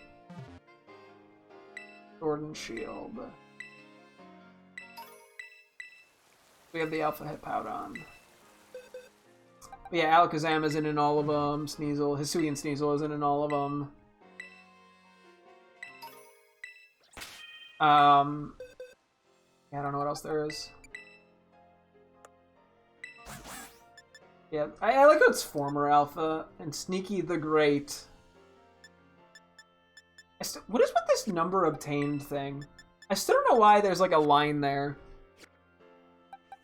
Sword and Shield. We have the Alpha Hippowdon. But yeah, Alakazam isn't in all of them. Sneasel, Hisuian Sneasel isn't in all of them. Yeah, I don't know what else there is. Yeah, I like how it's former Alpha and Sneaky the Great. What is with this number obtained thing? I still don't know why there's like a line there.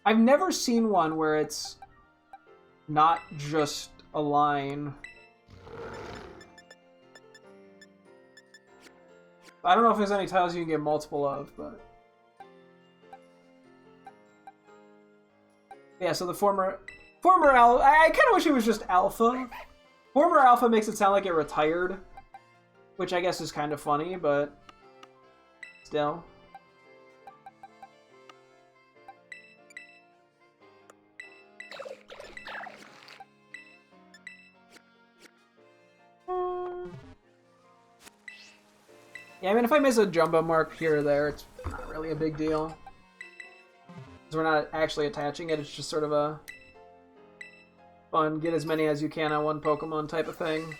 I've never seen one where it's not just a line. I don't know if there's any titles you can get multiple of, but... Yeah, so the former Alpha... I kind of wish it was just Alpha. Former Alpha makes it sound like it retired, which I guess is kind of funny, but... Still. Yeah, I mean, if I miss a jumbo mark here or there, it's not really a big deal. Because we're not actually attaching it, it's just sort of a fun, get as many as you can on one Pokemon type of thing.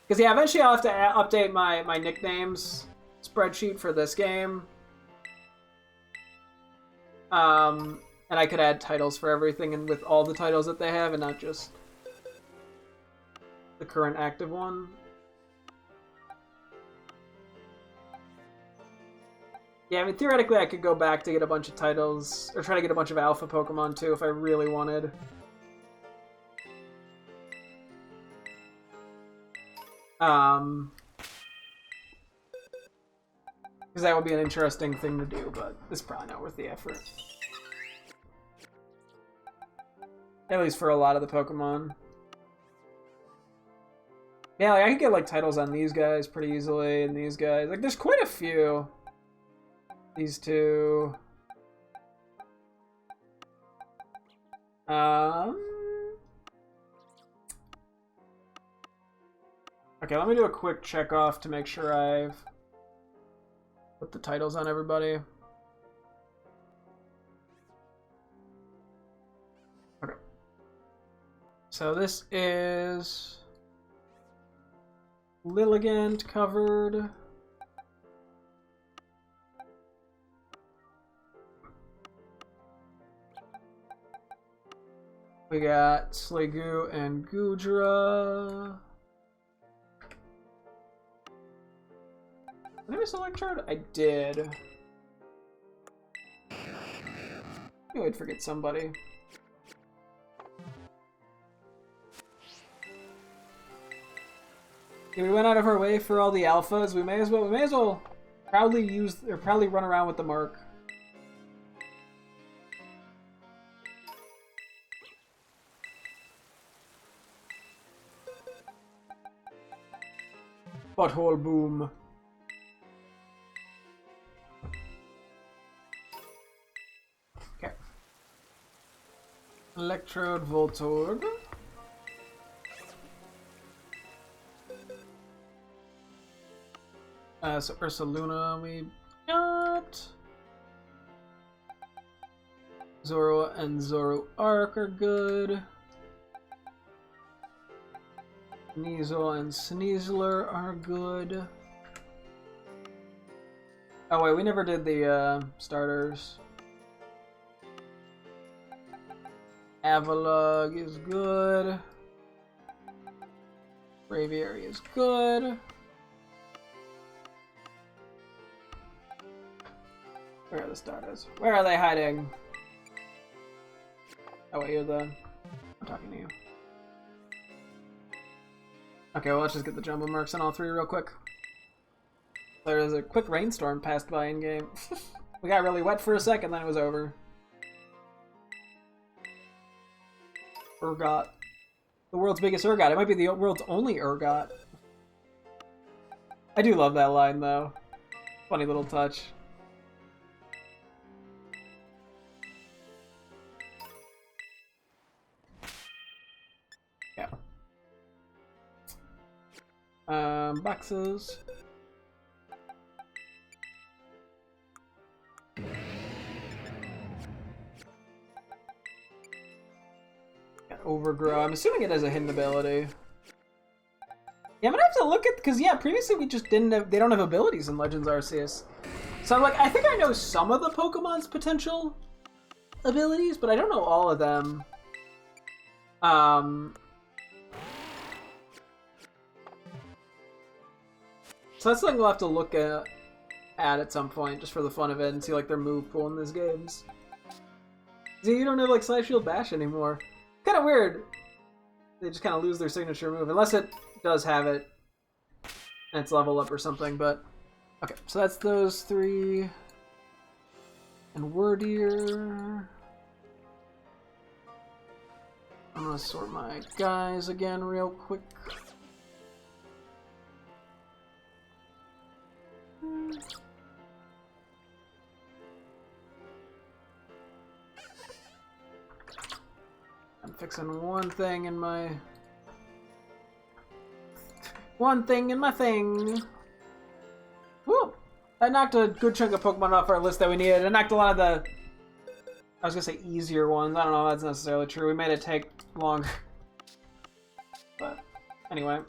Because, yeah, eventually I'll have to update my nicknames spreadsheet for this game. And I could add titles for everything and with all the titles that they have and not just the current active one. Yeah, I mean, theoretically I could go back to get a bunch of titles, or try to get a bunch of Alpha Pokemon too if I really wanted. Because that would be an interesting thing to do, but it's probably not worth the effort. At least for a lot of the Pokemon. Yeah, like, I could get like titles on these guys pretty easily, and these guys. Like, there's quite a few. These two. Okay, let me do a quick check off to make sure I've put the titles on everybody. Okay. So this is Lilligant covered. We got Sliggoo and Goodra. Did I miss Electrode? I did. I would forget somebody. Yeah, we went out of our way for all the alphas. We may as well proudly use or proudly run around with the mark. Butthole boom. Okay. Electrode, Voltorb. So Ursaluna we got. Zoro and Zoroark are good. Sneasel and Sneasler are good. Oh wait, we never did the starters. Avalugg is good. Braviary is good. Where are the starters? Where are they hiding? Oh wait, I'm talking to you. Okay, well, let's just get the jumbo marks on all three real quick. There was a quick rainstorm passed by in game. We got really wet for a second, then it was over. Urgot. The world's biggest Urgot. It might be the world's only Urgot. I do love that line, though. Funny little touch. boxes. Got Overgrow. I'm assuming it has a hidden ability. Yeah, I'm gonna have to look at, because yeah, previously we just didn't have, they don't have abilities in Legends Arceus. So like, I think I know some of the Pokemon's potential abilities, but I don't know all of them. So that's something we'll have to look at some point, just for the fun of it, and see like their move pool in these games. See, you don't have like Side Shield Bash anymore. Kind of weird. They just kind of lose their signature move, unless it does have it and it's level up or something. But okay, so that's those three. And Wordier. I'm gonna sort my guys again real quick. I'm fixing one thing in my thing. Woo! I knocked a good chunk of Pokemon off our list that we needed. I knocked a lot of the, I was gonna say easier ones. I don't know if that's necessarily true. We made it take longer. But anyway.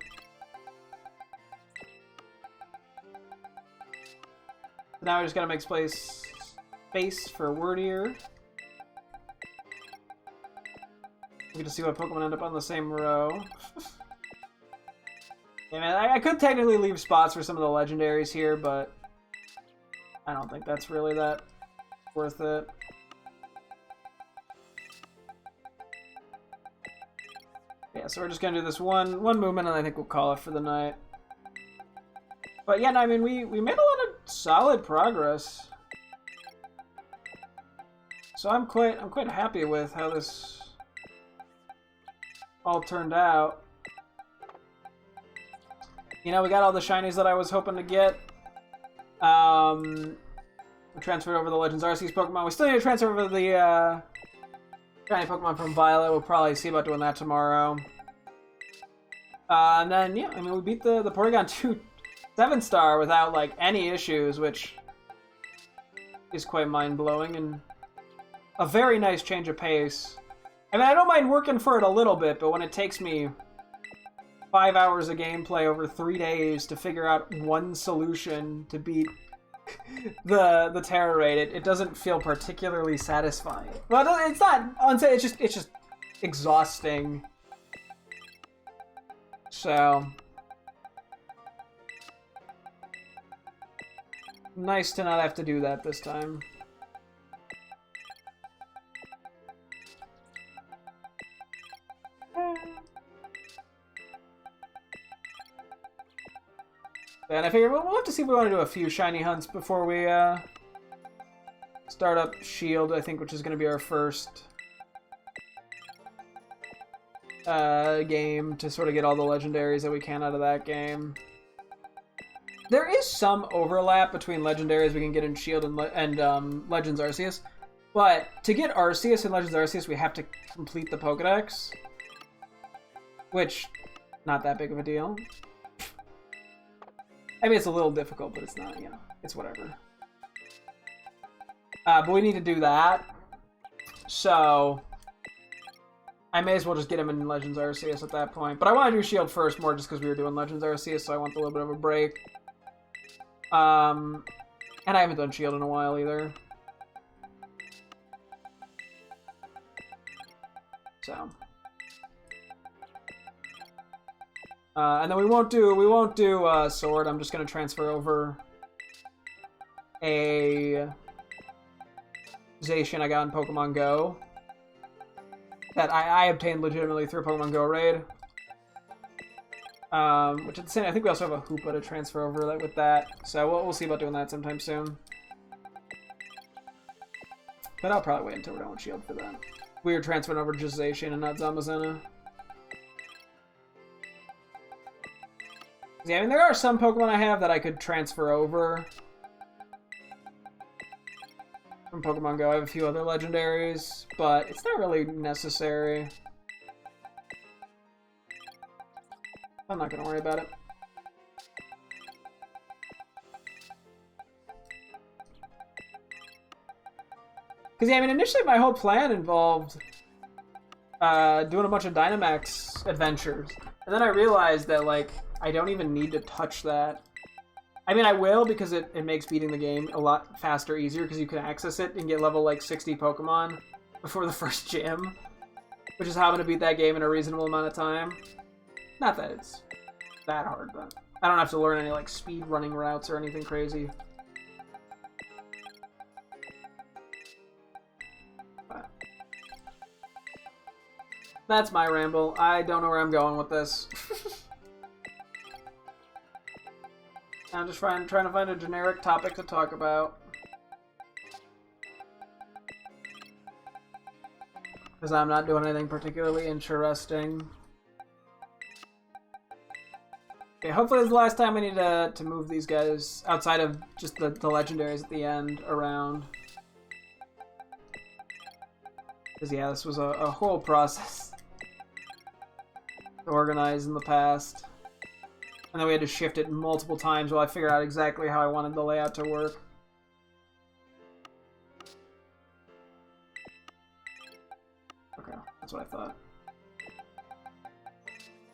Now we just gotta make space for Wordier. We get to see what Pokemon end up on the same row. Yeah, man, I could technically leave spots for some of the legendaries here, but I don't think that's really that worth it. Yeah, so we're just gonna do this one movement, and I think we'll call it for the night. But yeah, no, I mean, we made a lot of solid progress. So I'm quite happy with how this all turned out. You know, we got all the shinies that I was hoping to get. We transferred over the Legends Arceus Pokemon. We still need to transfer over the shiny Pokemon from Violet. We'll probably see about doing that tomorrow. And then, yeah, I mean, we beat the Porygon 2 7-star without, like, any issues, which is quite mind-blowing and a very nice change of pace. I mean, I don't mind working for it a little bit, but when it takes me 5 hours of gameplay over 3 days to figure out one solution to beat the terror rate, it doesn't feel particularly satisfying. Well, it's not unsafe. It's just exhausting. So nice to not have to do that this time. And I figure we'll have to see if we want to do a few shiny hunts before we start up Shield, I think, which is going to be our first game to sort of get all the legendaries that we can out of that game. There is some overlap between legendaries we can get in Shield and Legends Arceus, but to get Arceus in Legends Arceus, we have to complete the Pokédex, which, not that big of a deal. I mean, it's a little difficult, but it's not, you know, it's whatever. But we need to do that. So I may as well just get him in Legends Arceus at that point. But I want to do Shield first, more just because we were doing Legends Arceus, so I want a little bit of a break. And I haven't done Shield in a while either. So. And then we won't do Sword. I'm just gonna transfer over a Zacian I got in Pokemon Go that I obtained legitimately through a Pokemon Go raid. Which at the same, I think we also have a Hoopa to transfer over that with that. So we'll see about doing that sometime soon. But I'll probably wait until we're done with Shield for that. We were transferring over just Zacian and not Zamazenta. Yeah, I mean, there are some Pokemon I have that I could transfer over from Pokemon Go. I have a few other legendaries, but it's not really necessary. I'm not going to worry about it. Because, yeah, I mean, initially my whole plan involved doing a bunch of Dynamax adventures. And then I realized that, like, I don't even need to touch that. I mean, I will because it makes beating the game a lot faster, easier, because you can access it and get level, like, 60 Pokemon before the first gym. Which is how I'm going to beat that game in a reasonable amount of time. Not that it's that hard, but I don't have to learn any, like, speed running routes or anything crazy. But that's my ramble. I don't know where I'm going with this. I'm just trying to find a generic topic to talk about. Because I'm not doing anything particularly interesting. Okay, hopefully this is the last time I need to move these guys, outside of just the legendaries at the end, around. Because, yeah, this was a whole process to organize in the past. And then we had to shift it multiple times while I figured out exactly how I wanted the layout to work. Okay, that's what I thought.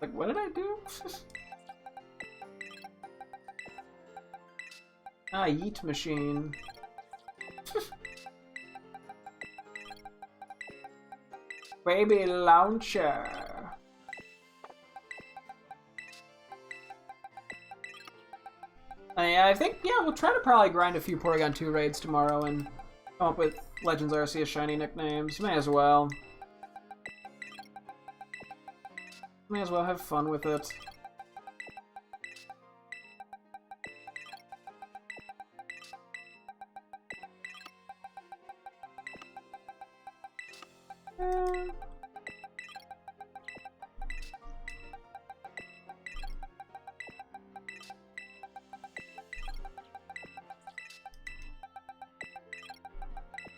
Like, what did I do? Ah, yeet machine. Baby launcher. I think, yeah, we'll try to probably grind a few Porygon 2 raids tomorrow and come up with Legends Arceus shiny nicknames. May as well. May as well have fun with it.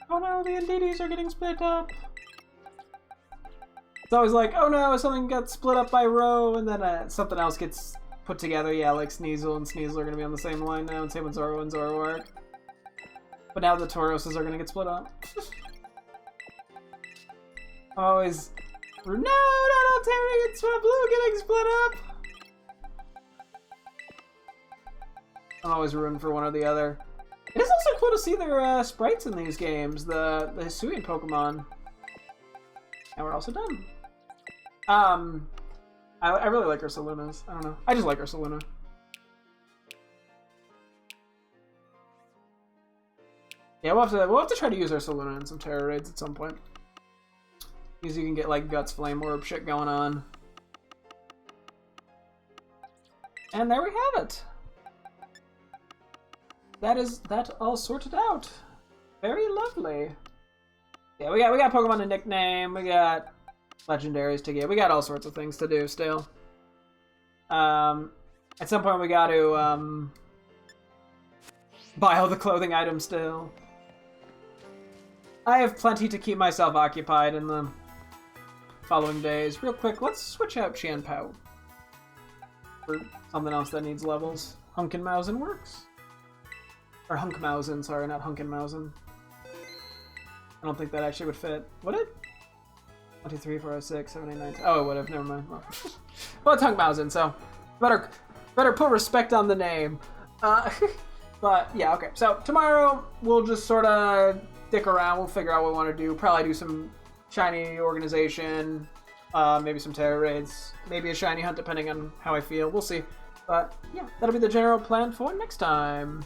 Oh no, the NDDs are getting split up. It's always like, oh no, something got split up by row, and then something else gets put together. Yeah, like Sneasel and Sneasel are going to be on the same line now, and same with Zoro and Zoroark. But now the Tauroses are going to get split up. Always, no, not Altarian and Swablu getting split up. I'm always rooting for one or the other. It is also cool to see their sprites in these games, the Hisuian Pokemon. And we're also done. I really like Ursalunas. I don't know. I just like Ursaluna. Yeah, we'll have to try to use Ursaluna in some Terra raids at some point. Because you can get like Guts Flame Orb shit going on. And there we have it. That is that all sorted out. Very lovely. Yeah, we got Pokemon to nickname, we got legendaries to get, we got all sorts of things to do still. At some point we got to buy all the clothing items still. I have plenty to keep myself occupied in the following days. Real quick, let's switch out Qianpao for something else that needs levels. Hunkenmausen works. Or Hunkmausen, sorry, not Hunkenmausen. I don't think that actually would fit. Would it? 1, 2, 3, 4, 5, 6, 7, 8, 9, 10. Oh, it would have. Never mind. Well, it's Hunkmausen, so better put respect on the name. But yeah, okay. So tomorrow we'll just sort of dick around. We'll figure out what we want to do. Probably do some shiny organization, maybe some Terra raids, maybe a shiny hunt, depending on how I feel. We'll see. But yeah, that'll be the general plan for next time.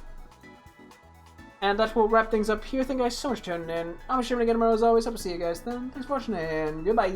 And that will wrap things up here. Thank you guys so much for tuning in. I'm Shimon again tomorrow as always. Hope to see you guys then. Thanks for watching and goodbye.